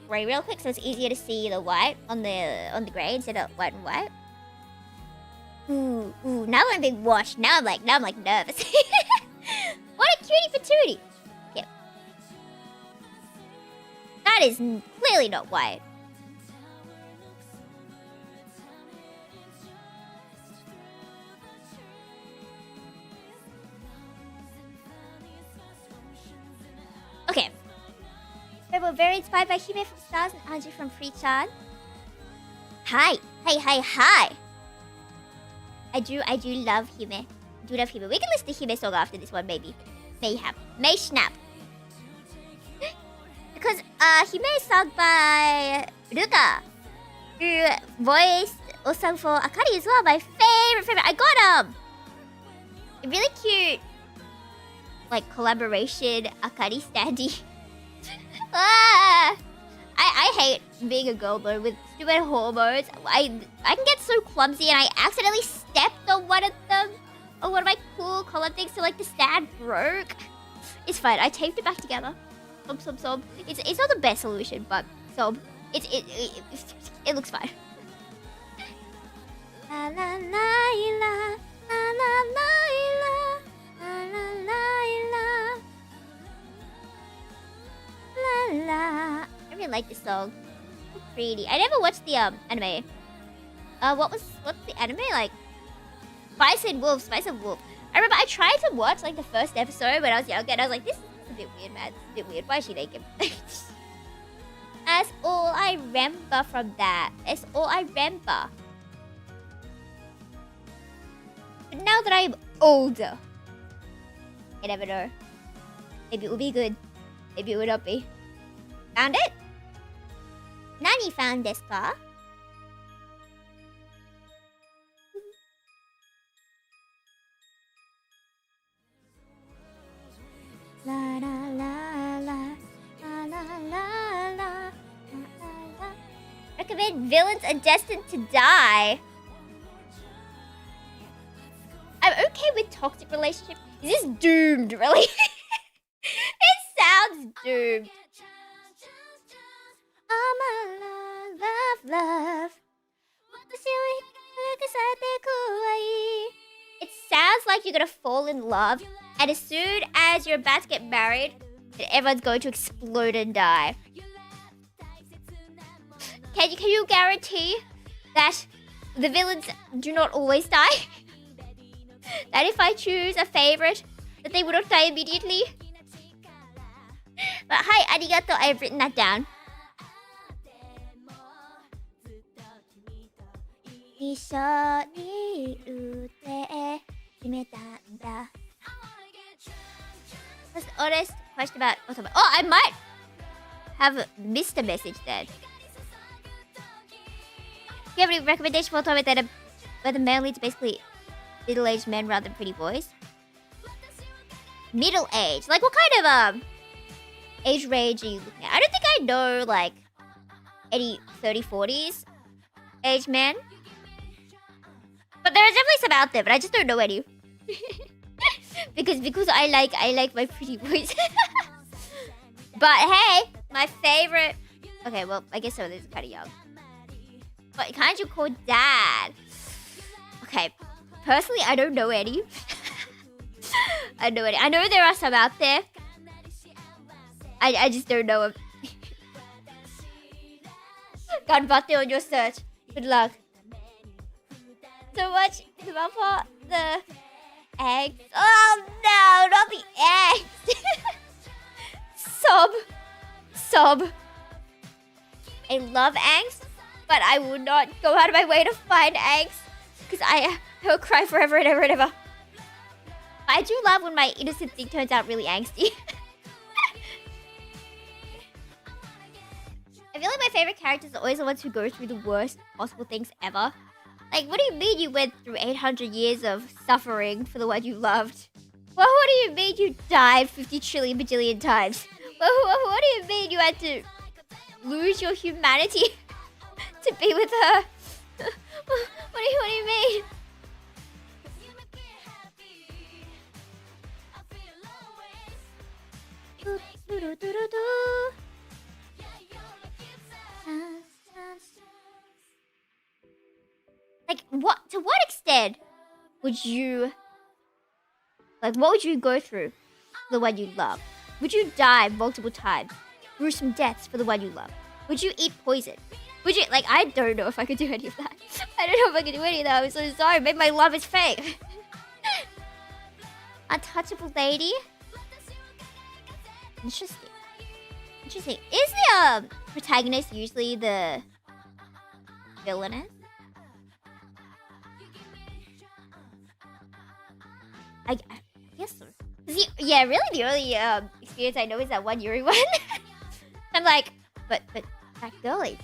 gray real quick so it's easier to see the white on the gray instead of white and white. Ooh, now I'm being washed. Now I'm like nervous. What a cutie patootie. Okay. That is clearly not white. Okay. We were very inspired by Hime from Stars and Anji from Free-chan. Hi. I do love Hime. I do love Hime. We can listen to Hime song after this one, maybe. May snap. Because Hime is sung by Ruka, who voiced also for Akari as well. My favorite. I got a really cute like collaboration Akari standee. I hate being a girl though with stupid hormones. I can get so clumsy and I accidentally stepped on one of them. On one of my cool collar things, so like the stand broke. It's fine. I taped it back together. Sob. It's not the best solution, but sob. It looks fine. La la la la la la la la la la. I really like this song. So pretty. I never watched the anime. What's the anime like? Spice and Wolf. I remember I tried to watch like the first episode when I was younger and I was like, this is a bit weird, man. It's a bit weird. Why is she naked? That's all I remember from that. That's all I remember. But now that I'm older, I never know. Maybe it will be good. Maybe it will not be. Found it? Nani found this car? La la la la la la la la. Recommend villains are destined to die. I'm okay with toxic relationships. Is this doomed, really? It sounds doomed. Oh my love. It sounds like you're gonna fall in love, and as soon as you're about to get married, then everyone's going to explode and die. Can you guarantee that the villains do not always die? That if I choose a favorite, that they would not die immediately? But hi, arigato, I've written that down. What's the honest question about Otome? Oh, I might have missed a message then. Do you have any recommendation for Otome that where the male leads basically middle-aged men rather than pretty boys? Middle-aged? Like what kind of age range are you looking at? I don't think I know like any 30-40s age men. But there are definitely some out there, but I just don't know any. because I like my pretty boys. But hey, my favorite. Okay, well, I guess some of these are kind of young. But can't you call dad? Okay, personally, I don't know any. I know any. I know there are some out there. I just don't know them. Ganbatte on your search. Good luck. So much about the eggs. Oh no, not the eggs. Sob. I love eggs, but I would not go out of my way to find eggs because I will cry forever and ever and ever. I do love when my innocent thing turns out really angsty. I feel like my favorite characters are always the ones who go through the worst possible things ever. Like, what do you mean you went through 800 years of suffering for the one you loved? Well, what do you mean you died 50 trillion bajillion times? Well, what do you mean you had to lose your humanity to be with her? What do you mean? Like, what? To what extent would you... Like, what would you go through for the one you love? Would you die multiple times? Gruesome deaths for the one you love? Would you eat poison? Would you... Like, I don't know if I could do any of that. I don't know if I could do any of that. I'm so sorry. Maybe my love is fake. Untouchable lady? Interesting. Interesting. Is the protagonist usually the villainess? I guess so. Yeah, really the only experience I know is that one Yuri one. I'm like, but that girlie.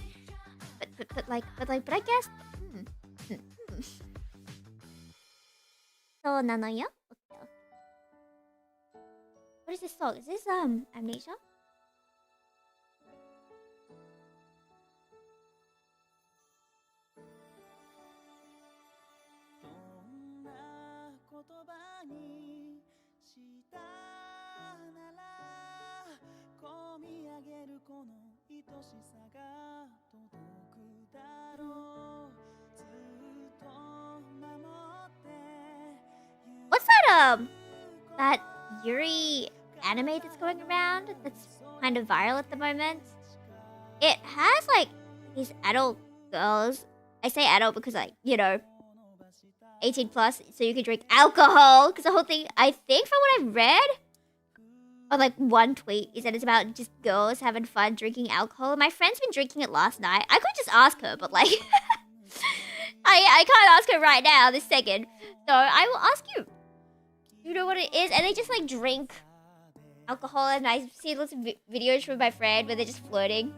But I guess. So nanoyo? What is this song? Is this Amnesia? What's that Yuri anime that's going around that's kind of viral at the moment? It has like these adult girls. I say adult because, like, you know, 18 plus, so you can drink alcohol. Because the whole thing, I think from what I've read, or like one tweet, is that it's about just girls having fun drinking alcohol. My friend's been drinking it last night. I could just ask her, but like, I can't ask her right now, this second. So I will ask you. You know what it is? And they just like drink alcohol, and I see lots of videos from my friend where they're just flirting.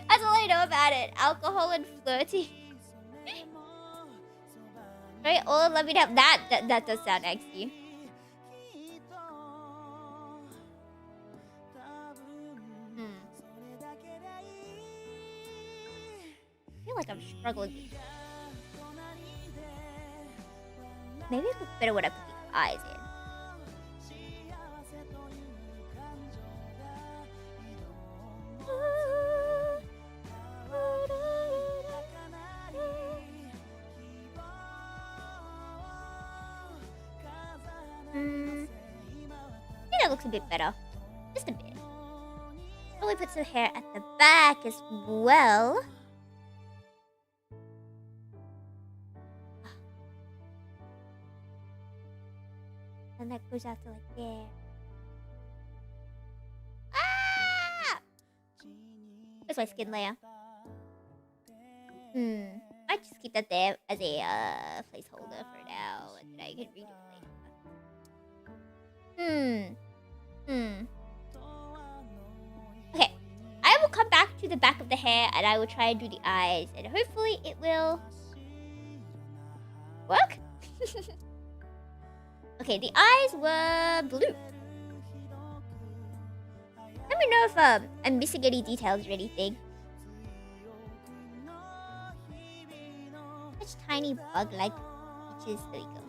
That's all I know about it. Alcohol and flirting. Right? All let me have that does sound angsty. I feel like I'm struggling. Maybe it looks better when I put the eyes in. I think that looks a bit better. Just a bit. Probably put some hair at the back as well. And that goes out to like there. Ah! That's my skin layer. I just keep that there as a placeholder for now, and then I can read it later. Okay, I will come back to the back of the hair, and I will try and do the eyes, and hopefully it will work. Okay, the eyes were blue. Let me know if I'm missing any details or anything. Such tiny bug-like features. There we go.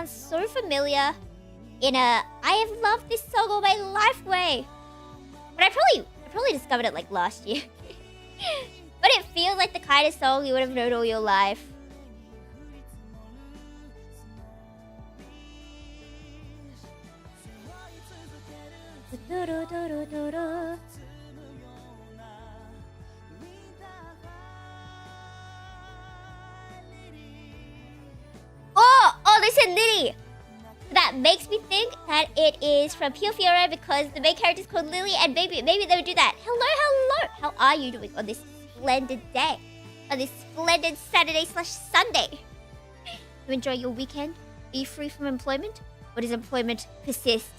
sounds so familiar in a I have loved this song all my life way. But I probably discovered it like last year. But it feels like the kind of song you would have known all your life. Oh, they said Lily. That makes me think that it is from Pure Fiora because the main character is called Lily, and maybe they would do that. Hello. How are you doing on this splendid day? On this splendid Saturday/Sunday? You enjoy your weekend? Are you free from employment? Or does employment persist?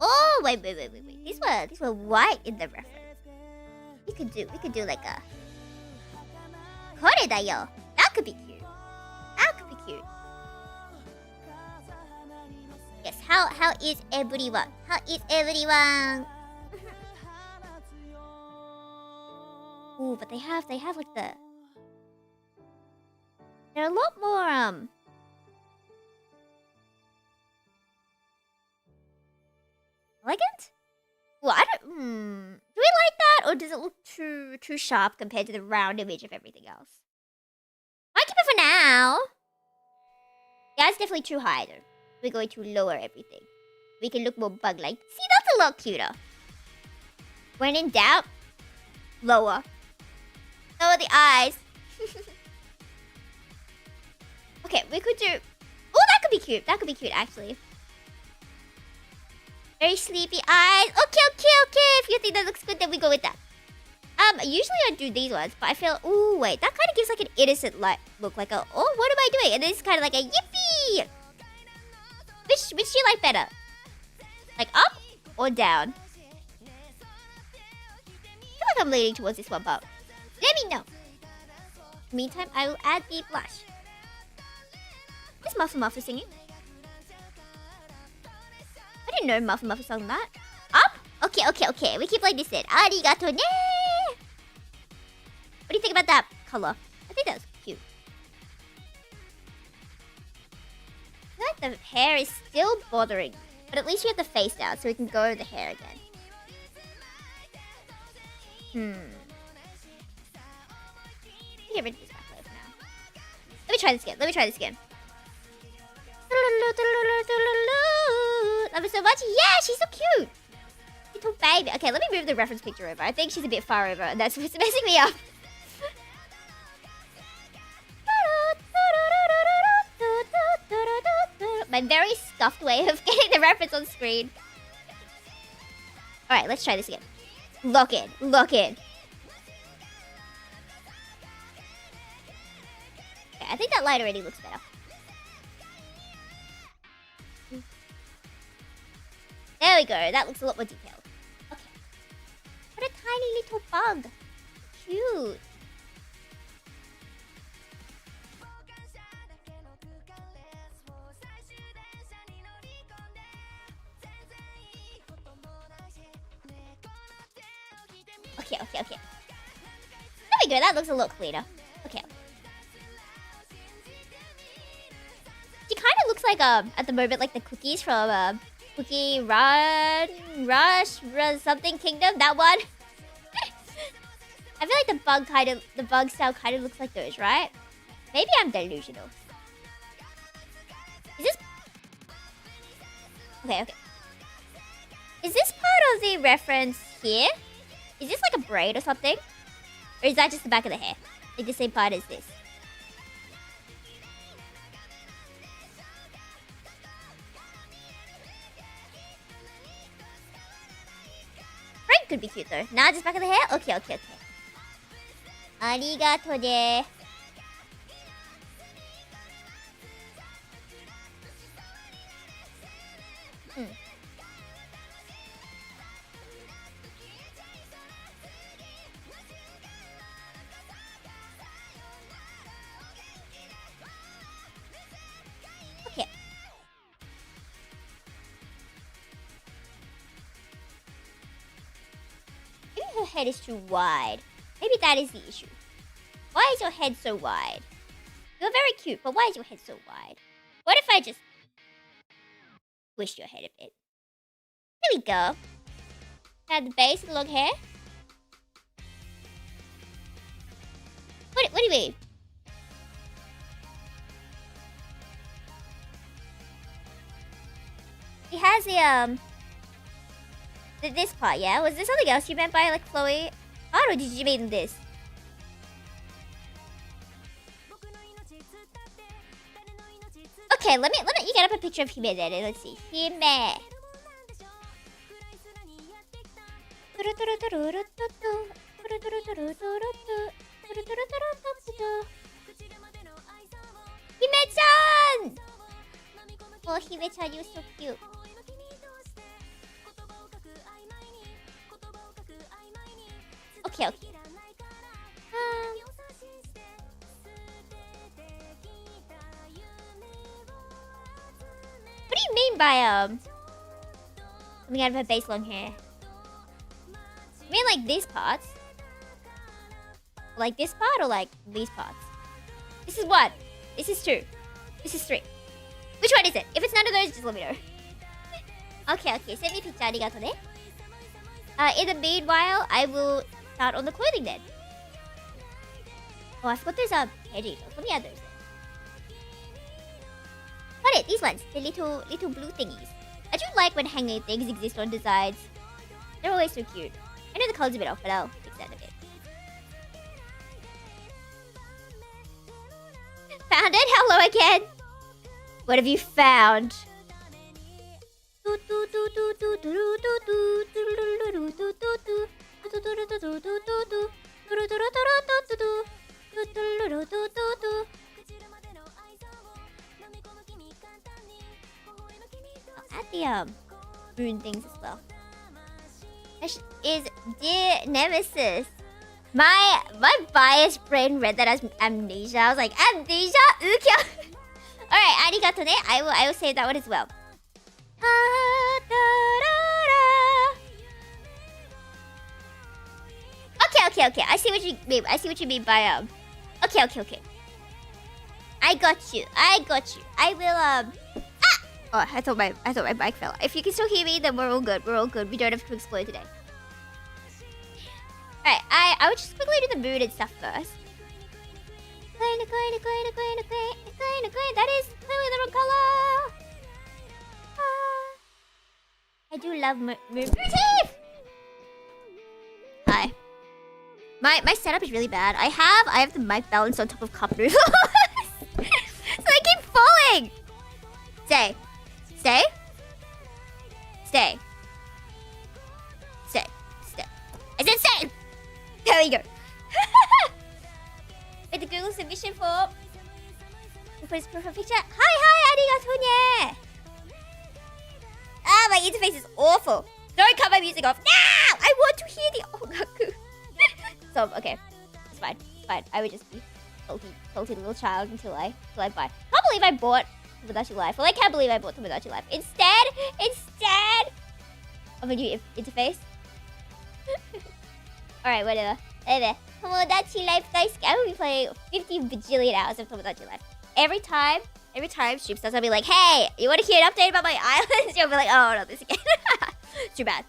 Oh, wait. These were white in the reference. We could do like a これだよ. That could be cute. Yes, how is everyone? Ooh, but they have like the they're a lot more elegant? Well, I don't. Do we like that, or does it look too sharp compared to the round image of everything else? Might keep it for now. Yeah, it's definitely too high though. We're going to lower everything. We can look more bug-like. See, that's a lot cuter. When in doubt, lower. Lower the eyes. Okay, we could do. Oh, that could be cute. That could be cute, actually. Very sleepy eyes. Okay. If you think that looks good, then we go with that. Usually I do these ones, but I feel. Ooh, wait. That kind of gives like an innocent look, like a. Oh, what am I doing? And this is kind of like a yippee. Which do you like better? Like up or down? I feel like I'm leaning towards this one, but let me know. Meantime, I will add the blush. Is Muffin singing? I didn't know Muffin sung that. Up? Okay. We keep like this in. Arigato ne! What do you think about that color? I think that's cute. I feel like the hair is still bothering me. But at least we have the face down, so we can go over the hair again. Get rid of this back layer for now. Let me try this again. Love her so much. Yeah, she's so cute. Little baby. Okay, let me move the reference picture over. I think she's a bit far over, and that's what's messing me up. My very scuffed way of getting the reference on screen. Alright, let's try this again. Lock in. Okay, I think that light already looks better. There we go. That looks a lot more detailed. Okay. What a tiny little bug. Cute. Okay. There we go. That looks a lot cleaner. Okay. She kind of looks like at the moment like the cookies from Cookie Rush something Kingdom. That one. I feel like the bug style kind of looks like those, right? Maybe I'm delusional. Is this? Okay. Is this part of the reference here? Is this like a braid or something? Or is that just the back of the hair? Like the same part as this? Braid could be cute though. Nah, just back of the hair? Okay. Arigato de. head is too wide. Maybe that is the issue. Why is your head so wide? You're very cute, but why is your head so wide? What if I just squish your head a bit? There we go. Now the base and long hair. What do you mean? He has this part, yeah? Was there something else you meant by like flowy part, or did you mean this? Okay, let me you get up a picture of Hime then. Let's see. Hime. Hime-chan! Oh, Hime-chan, you're so cute. Okay. What do you mean by coming out of her base long hair? You mean like these parts? Like this part or like these parts? This is one. This is two. This is three. Which one is it? If it's none of those, just let me know. Okay. Send me a picture. Arigato ne. In the meanwhile, I will start on the clothing then. Oh, I forgot there's hair details. Let me add those. Got it. These ones. The little blue thingies. I do like when hanging things exist on designs. They're always so cute. I know the color's a bit off, but I'll fix that a bit. Found it? Hello again. What have you found? I'll add the moon things as well. Is dear nemesis. My biased brain read that as amnesia. I was like, amnesia? Ukyo. Alright, arigato ne. I will save that one as well. Okay. I see what you mean. by Okay. I got you. I will Oh, I thought my mic fell. If you can still hear me, then we're all good. We don't have to explode today. Alright, I would just quickly do the mood and stuff first. That is clearly the wrong color. I do love moon motif. Hi. My setup is really bad. I have the mic balance on top of cup noodles. So I keep falling. Stay. I said stay. There we go. With the Google submission form. Put his profile picture. Hi, arigato ne. Ah, my interface is awful. Don't cut my music off. No! I want to hear the Ongaku. So, okay. It's fine. I would just be salty little child until I buy. Can't believe I bought Tomodachi Life. Well, I can't believe I bought Tomodachi Life. Instead of a new interface. Alright, whatever. Tomodachi Life daisuki. I will be playing 50 bajillion hours of Tomodachi Life. Every time stream starts, I'll be like, hey, you want to hear an update about my islands? You'll be like, oh, no, this again. Too bad.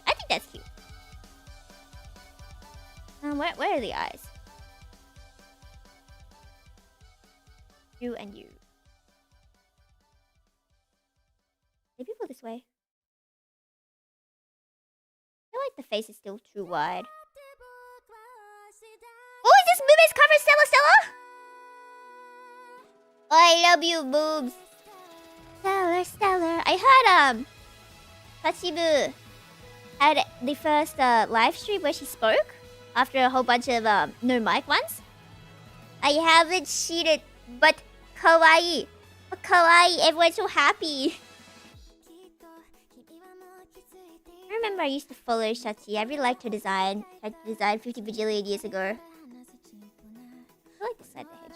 I think that's cute. Where are the eyes? You and you. Maybe go this way. I feel like the face is still too wide. Oh, is this Mume's cover, Stella? I love you, boobs. Stellar. I heard Tachibu had the first live stream where she spoke after a whole bunch of no mic ones. I haven't seen it, but kawaii. Everyone's so happy. I remember I used to follow Shachi. I really liked her design. Her design 50 bajillion years ago. I like the side of the head.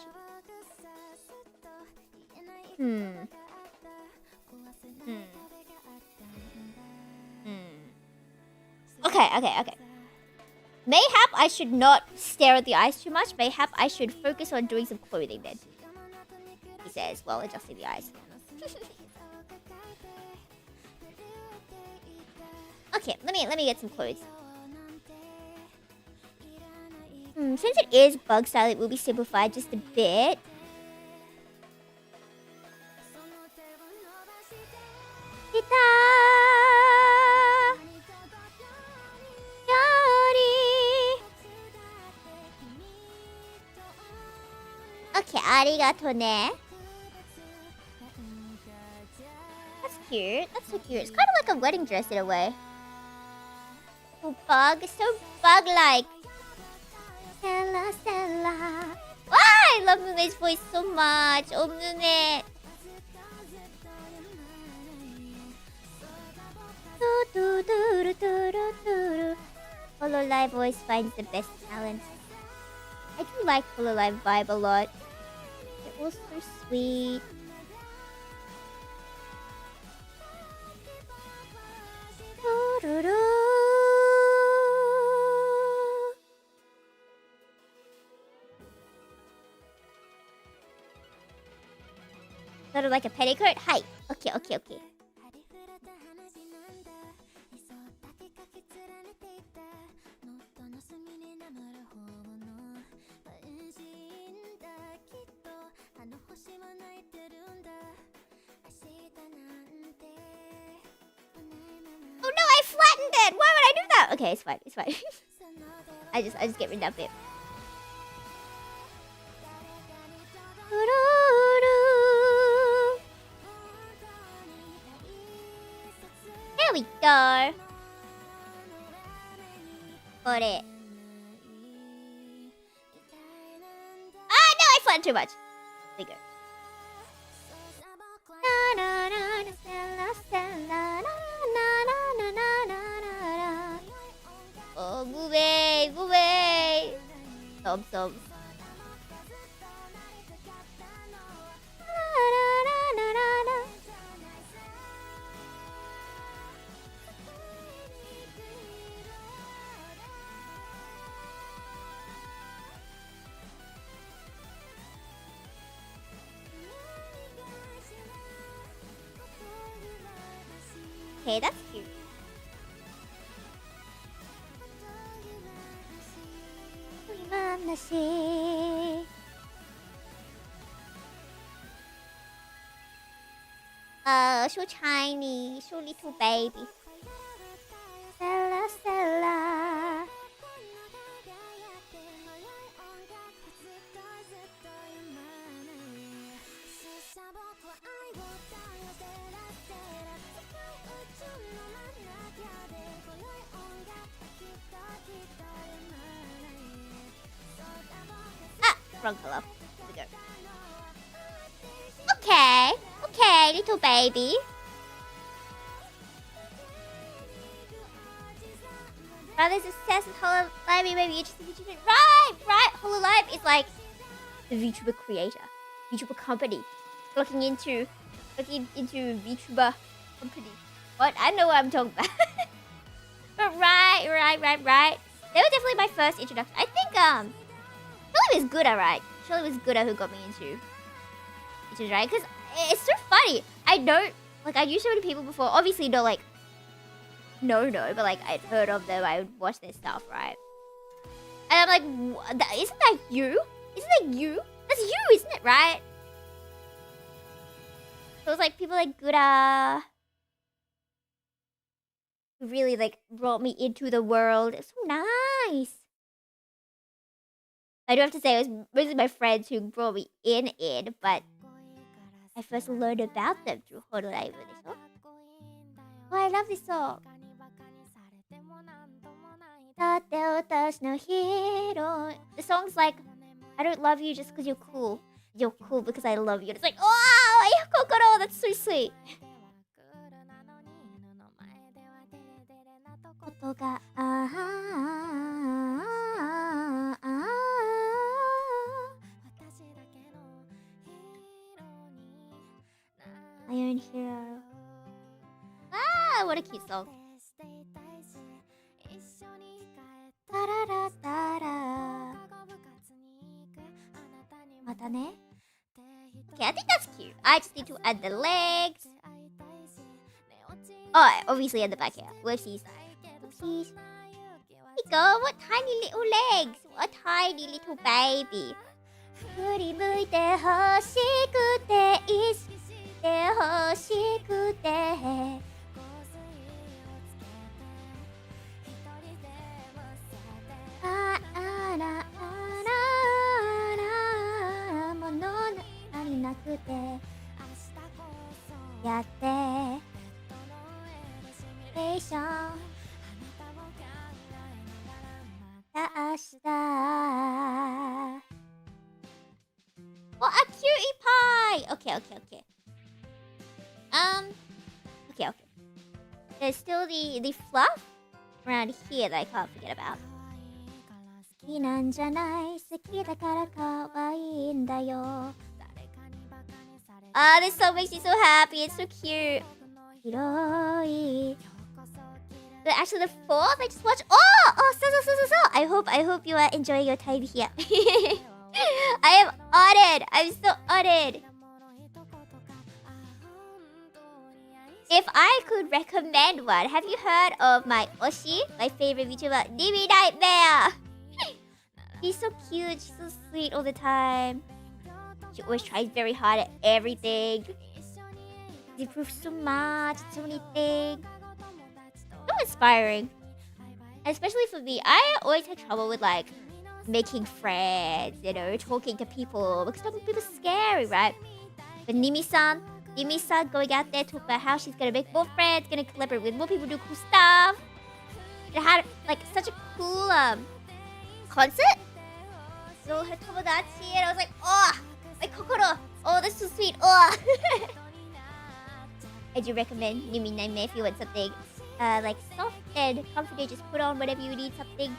Okay. Mayhap I should not stare at the eyes too much. Mayhap I should focus on doing some clothing then. He says while adjusting the eyes. Okay, let me get some clothes. Since it is bug style, it will be simplified just a bit. Okay, arigato ne. That's cute. That's so cute. It's kind of like a wedding dress in a way. So bug-like. Stella, Stella. Ah, I love Mune's voice so much. Oh, Mune. Hololive voice finds the best talent. I do like Hololive vibe a lot. It was so sweet. Sort of like a petticoat? Hi. Okay. Oh no, I flattened it! Why would I do that? Okay, it's fine. I just get rid of that bit. There we go. Got it. Ah, no, I flattened too much. There you go. Oh, move away. Stop. Okay, that's cute. So tiny, so little baby. Stella. Ah, wrong color. Here we go. Okay, little baby. Brothers obsessed with Hololive, maybe interested in VTuber. Right. Hololive is like the VTuber creator, VTuber company, looking into VTuber company. What? I don't know what I'm talking about. But right. They were definitely my first introduction. I think Surely was Gura, right? Surely was Gura who got me into right? Because it's so funny. I knew so many people before. Obviously, not like but like I'd heard of them. I would watch their stuff, right? And I'm like, isn't that you? That's you, isn't it, right? So it was like people like Gura who really like brought me into the world. It's so nice. I do have to say it was mostly my friends who brought me in, but I first learned about them through Hololive. Oh, I love this song. The song's like, I don't love you just because you're cool. You're cool because I love you. And it's like, oh, kokoro, that's so sweet. Iron Hero. Ah, what a cute song. Mata ne. Okay, I think that's cute. I just need to add the legs. Oh, obviously add the back here. Whoopsies. Whoopsies. Nico, what tiny little legs. What tiny little baby. 振り向いて欲しくて意識して欲しくてあらものなりなくてやってテーション明日Oh, a cutie pie! Okay. Okay. There's still the fluff around here that I can't forget about. 好きなんじゃない好きだから可愛いんだよ Ah, this song makes me so happy. It's so cute. 広い But actually the fourth I just watched. So. I hope you are enjoying your time here. I am honored. I'm so honored. If I could recommend one, have you heard of my Oshi, my favorite VTuber, Nimi Nightmare? She's so cute. She's so sweet all the time. She always tries very hard at everything. She improves so much, so many things. So inspiring. Especially for me, I always had trouble with like making friends, talking to people because talking to people is scary, right? But Nimi-san going out there talking about how she's gonna make more friends, gonna collaborate with more people, do cool stuff. It had like such a cool concert. So her tomodachi, and I was like, oh, my kokoro, oh, that's so sweet, oh. I do recommend Nimi Nightmare if you want something like soft and comfortable. Just put on whatever you need something.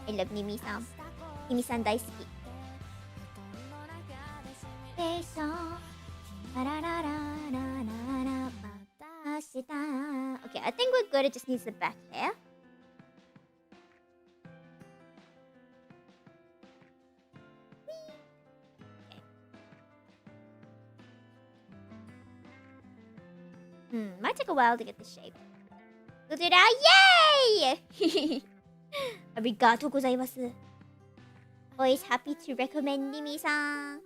I love Nimi-san. Nimi-san 大好き Okay, I think we're good. It just needs the back hair. Might take a while to get the shape. We'll do it now. Yay! Arigatou gozaimasu. Always happy to recommend Nimi-san.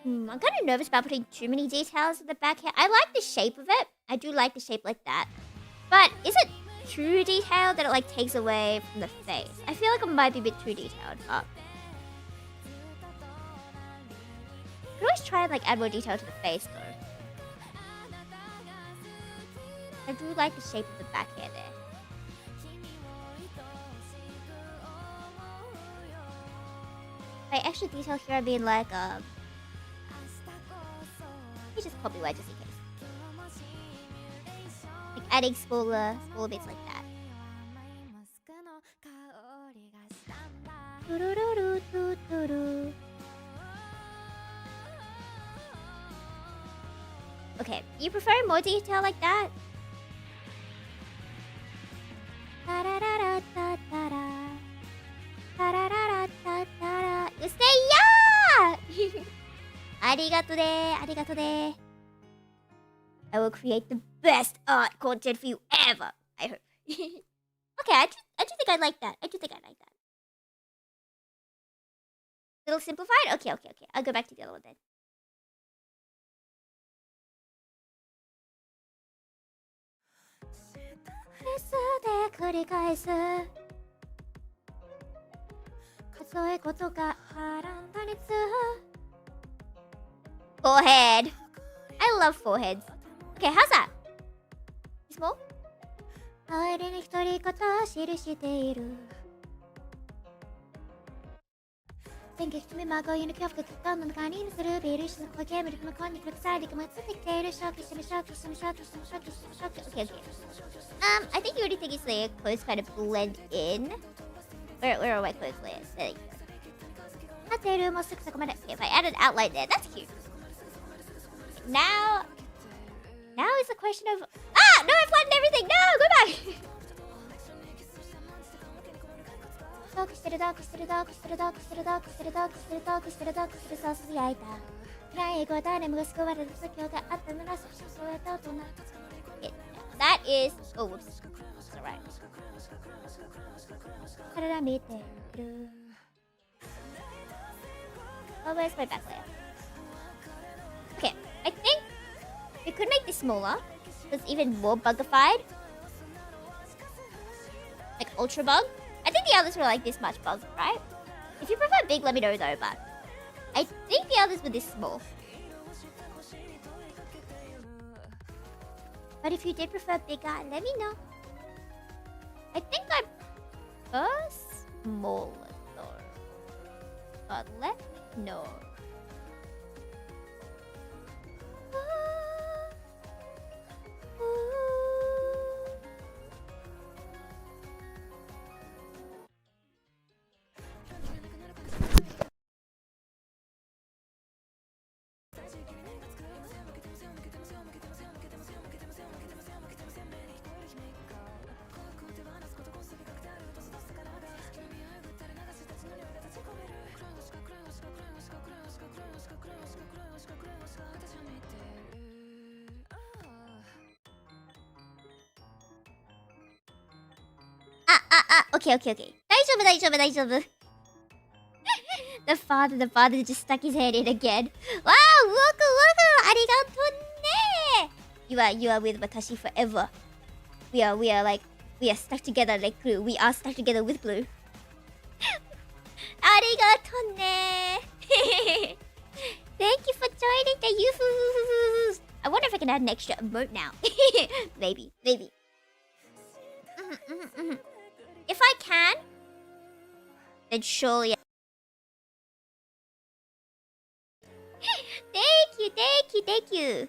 I'm kind of nervous about putting too many details in the back here. I like the shape of it. I do like the shape like that. But is it too detailed that it like takes away from the face? I feel like it might be a bit too detailed, but I could always try and like add more detail to the face though. I do like the shape of the back hair there. By extra detail here, I mean like it's just copyright just in case. Like adding smaller bits like that. Okay, you prefer more detail like that? You say yeah! Arigato de. I will create the best art content for you ever. I hope. Okay, I do think I like that. Little simplified? Okay. I'll go back to the other one then. Forehead. I love foreheads. Okay, how's that? Small? Okay. I think you already think his layer clothes kind of blend in. Where are my clothes layers? There you go. if I add an outline there, that's cute. Now is the question of... Ah! No, I flattened everything! No! Go back! That is... Oh, whoops. That's alright. Oh, where's my back layer? Okay, I think we could make this smaller. So it's even more bugified. Like ultra bug. I think the others were like this much bug, right? If you prefer big, let me know though, but I think the others were this small. But if you did prefer bigger, let me know. I think I prefer smaller though. But let me know. Okay. 大丈夫. The father just stuck his head in again. Wow, look. Arigato ne. You are with Watashi forever. We are stuck together like glue. We are stuck together with glue. Arigato ne. Thank you for joining the Yufu. I wonder if I can add an extra emote now. Maybe. If I can, then surely. Thank you.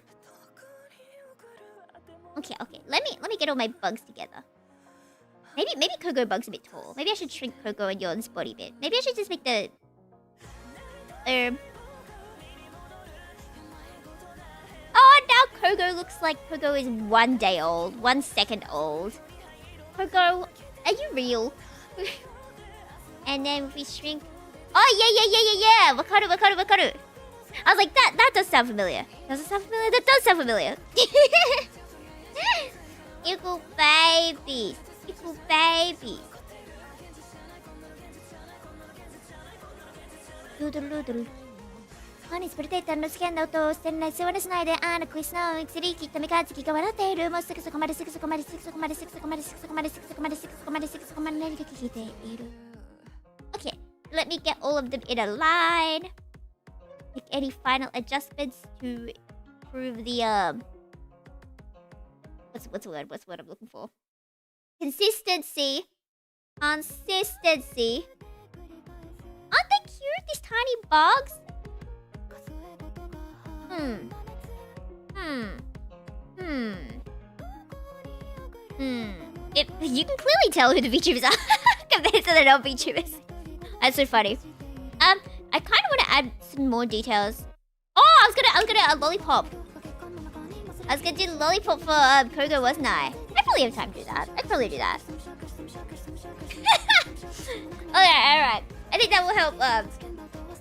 Okay. Let me get all my bugs together. Maybe Kogo bug's a bit tall. Maybe I should shrink Kogo and Yon's body a bit. Maybe I should just make the Oh, now Kogo looks like Kogo is 1 day old, 1 second old. Kogo, are you real? And then if we shrink... Oh, yeah. Wakaru. I was like, that does sound familiar. Does it sound familiar? That does sound familiar. Equal babies. Doodle. Honey, スプリテーターのスキャンの音を捨てない座らせないであのクイスのエクセリー切った三日月が笑っているもうすぐそこまで何が聞いている Okay, let me get all of them in a line. Make any final adjustments to improve the what's the word I'm looking for? Consistency. Aren't they cute, these tiny bugs? You can clearly tell who the VTubers are compared to the non-VTubers. That's so funny. I kind of want to add some more details. Oh, I was gonna lollipop. I was gonna do the lollipop for Kogo, wasn't I? I probably have time to do that. I'd probably do that. Alright. I think that will help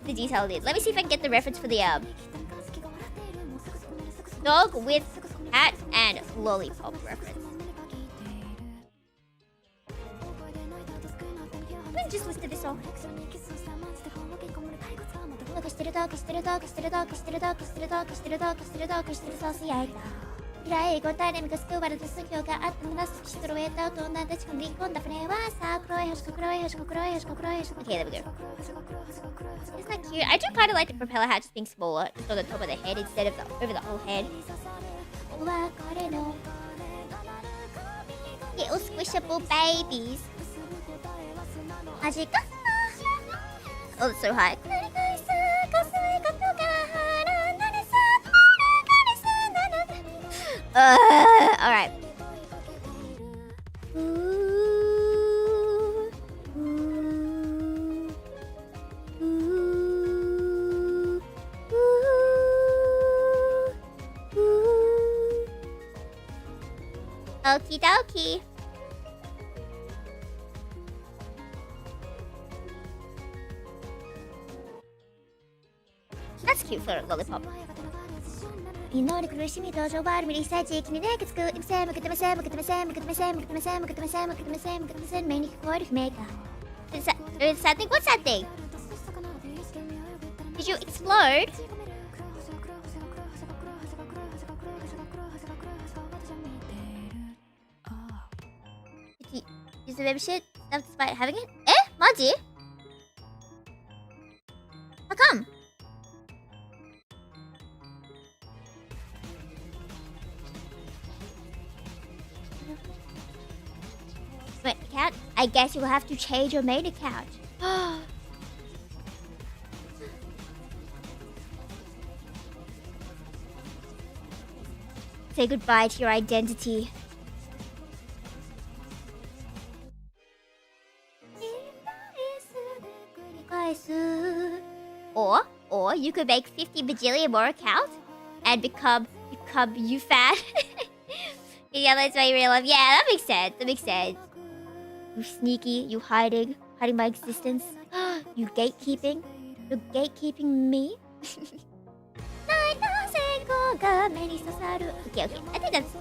the detail in. Let me see if I can get the reference for the dog with hat and lollipop reference. Let me just listen to this song. Okay, there we go. Isn't that cute? I do kind of like the propeller hat just being smaller, just on the top of the head instead of over the whole head. Little squishable babies. Oh, that's so high. Alright. Okie dokie. That's cute for a lollipop. 祈り苦しみと情報ある無理さ地域にねくつくいくせむくてませんむくてませんむくてませんむくてませんむくてませんむくてませんむくてません目に聞こえる不明か Is that thing? What's that thing? Did you explode? Did you use the membership stuff despite having it? Eh? Maji? How come? Wait, account? I guess you will have to change your main account. Say goodbye to your identity. Or you could make 50 bajillion more accounts and become you fat. Yeah, that's my real life. Yeah, that makes sense. That makes sense. You sneaky, you hiding my existence. You gatekeeping. You're gatekeeping me. Okay. I think that's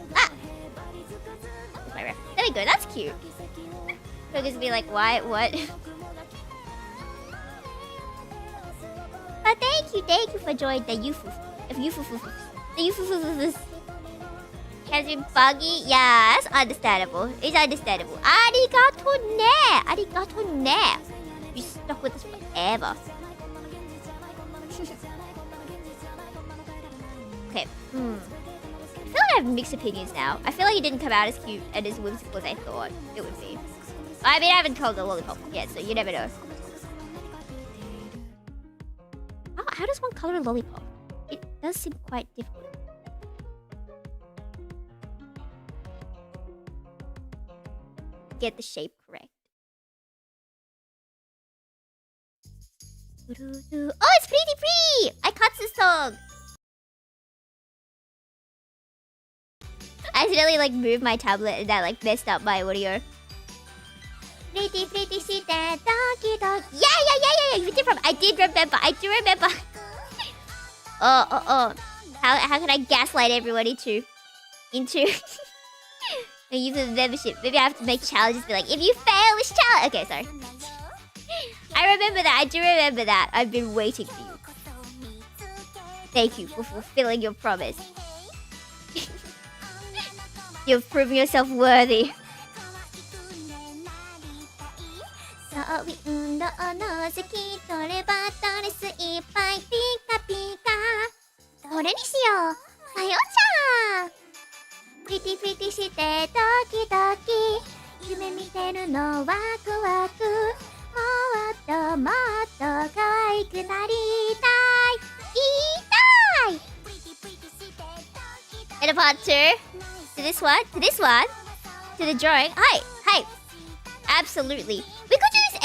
my ref. There we go. That's cute. He'll just be like, why? What? But thank you for joining the Yufu. The Yufu. Has been buggy? Yeah, that's understandable. It's understandable. Arigato ne. You stuck with us forever. Okay. I feel like I have mixed opinions now. I feel like it didn't come out as cute and as whimsical as I thought it would be. I mean, I haven't colored the lollipop yet, so you never know. How does one color a lollipop? It does seem quite difficult. Get the shape correct. Oh, it's pretty! I caught this song! I accidentally moved my tablet and that messed up my audio. Pretty shit, doggy dog. Yeah. You did I do remember. Oh. How can I gaslight everyone into use the membership? Maybe I have to make challenges. Be like, if you fail this challenge. Okay, sorry. I remember that. I do remember that. I've been waiting for you. Thank you for fulfilling your promise. You've proven yourself worthy. Pretty してドキドキ夢見てるのワクワクもっと可愛くなりたい言いたい And a part 2 to this one to the drawing. Hi. Absolutely. We could do this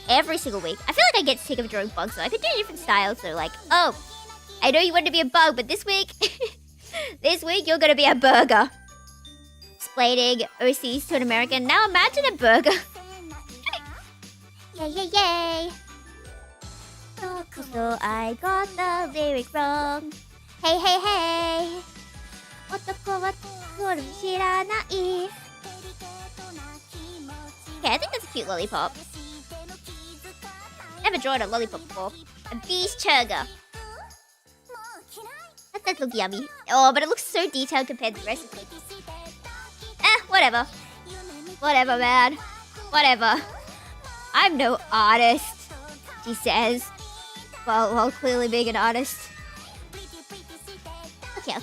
every single week. I feel like I get sick of drawing bugs, so I could do different styles. So oh, I know you want to be a bug, but this week you're gonna be a burger. Explaining overseas to an American. Now imagine a burger. Yay. So I got the lyric wrong. Hey. 男は心知らない Okay, I think that's a cute lollipop. Never drawn a lollipop before. A beast churger. That does look yummy. Oh, but it looks so detailed compared to the recipe. Whatever. Whatever, man. Whatever. I'm no artist, she says. While clearly being an artist. Okay.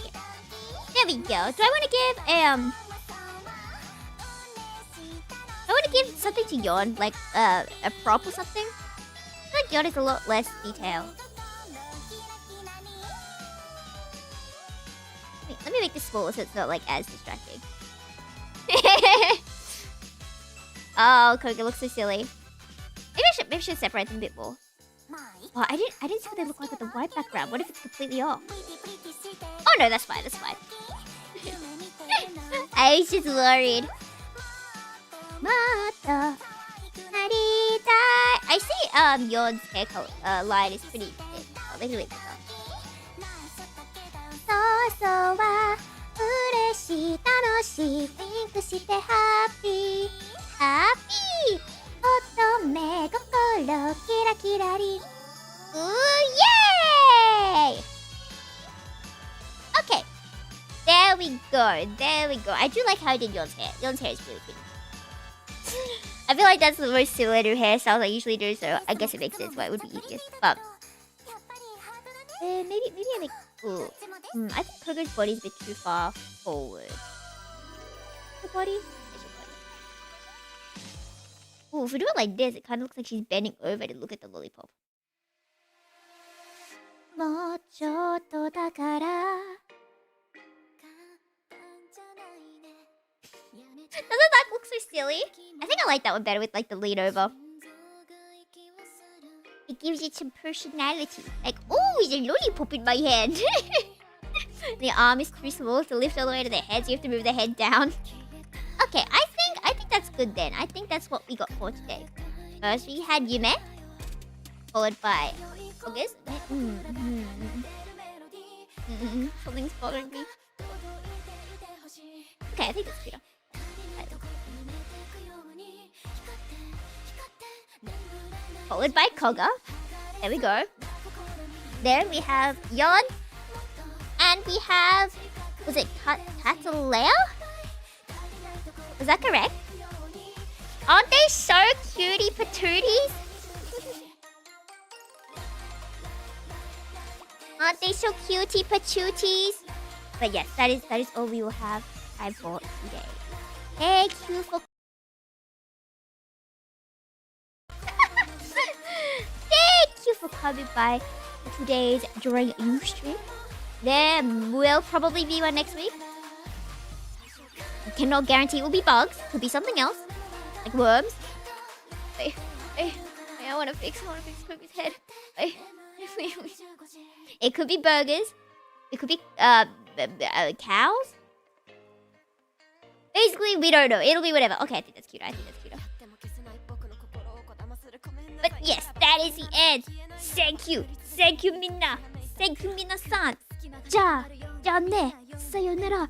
There we go. Do I want to give I want to give something to Yon, like a prop or something. I feel like Yon is a lot less detailed. Wait, let me make this smaller so it's not as distracting. Oh, Koga looks so silly. Maybe I should separate them a bit more. Oh, I didn't see what they look like with the white background. What if it's completely off? Oh no, that's fine. I was just worried. Mata Narita. I see Yon's hair color, line is pretty thick. Oh, maybe wait. So wa ureshi tanoshi think shite happy happy otome kokoro kira kirari. Ooh, yay! Okay. There we go. There we go. I do like how I did Yon's hair. Yon's hair is really pretty. I feel like that's the most similar to hairstyles I usually do, so I guess it makes sense why it would be easiest. But maybe I make. Ooh. I think Kogo's body's a bit too far forward. The body? Ooh, if we do it like this, it kind of looks like she's bending over to look at the lollipop. Doesn't that look so silly? I think I like that one better with like the lean over. It gives it some personality. Like, oh, there's a lollipop in my hand. The arm is too small to lift all the way to the head, so you have to move the head down. Okay, I think that's good then. I think that's what we got for today. First we had Yume, followed by August. Something's bothering me. Okay, I think that's cuter. Followed by Koga. There we go. Then we have Yon. And we have... Was it Catalea? Was that correct? Aren't they so cutie patooties? Aren't they so cutie patooties? But yes, that is all we will have I bought today. Thank you for... Thank you for coming by today's During You stream. There will probably be one next week. I cannot guarantee it will be bugs. Could be something else. Like worms. I want to fix Koko's head. It could be burgers. It could be cows. Basically, we don't know. It'll be whatever. Okay, I think that's cute. But yes, that is the end. Thank you. Thank you, Minna. Thank you, Minna-san. Ja ne. Sayonara.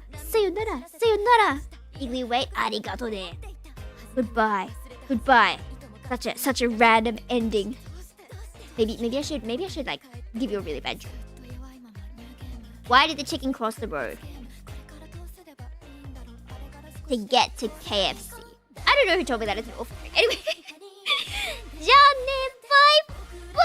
Eagerly wait. Arigato ne. Goodbye. Such a random ending. Maybe I should like give you a really bad dream. Why did the chicken cross the road? To get to KFC. I don't know who told me that. It's an awful thing. Anyway. Ja ne. Bye.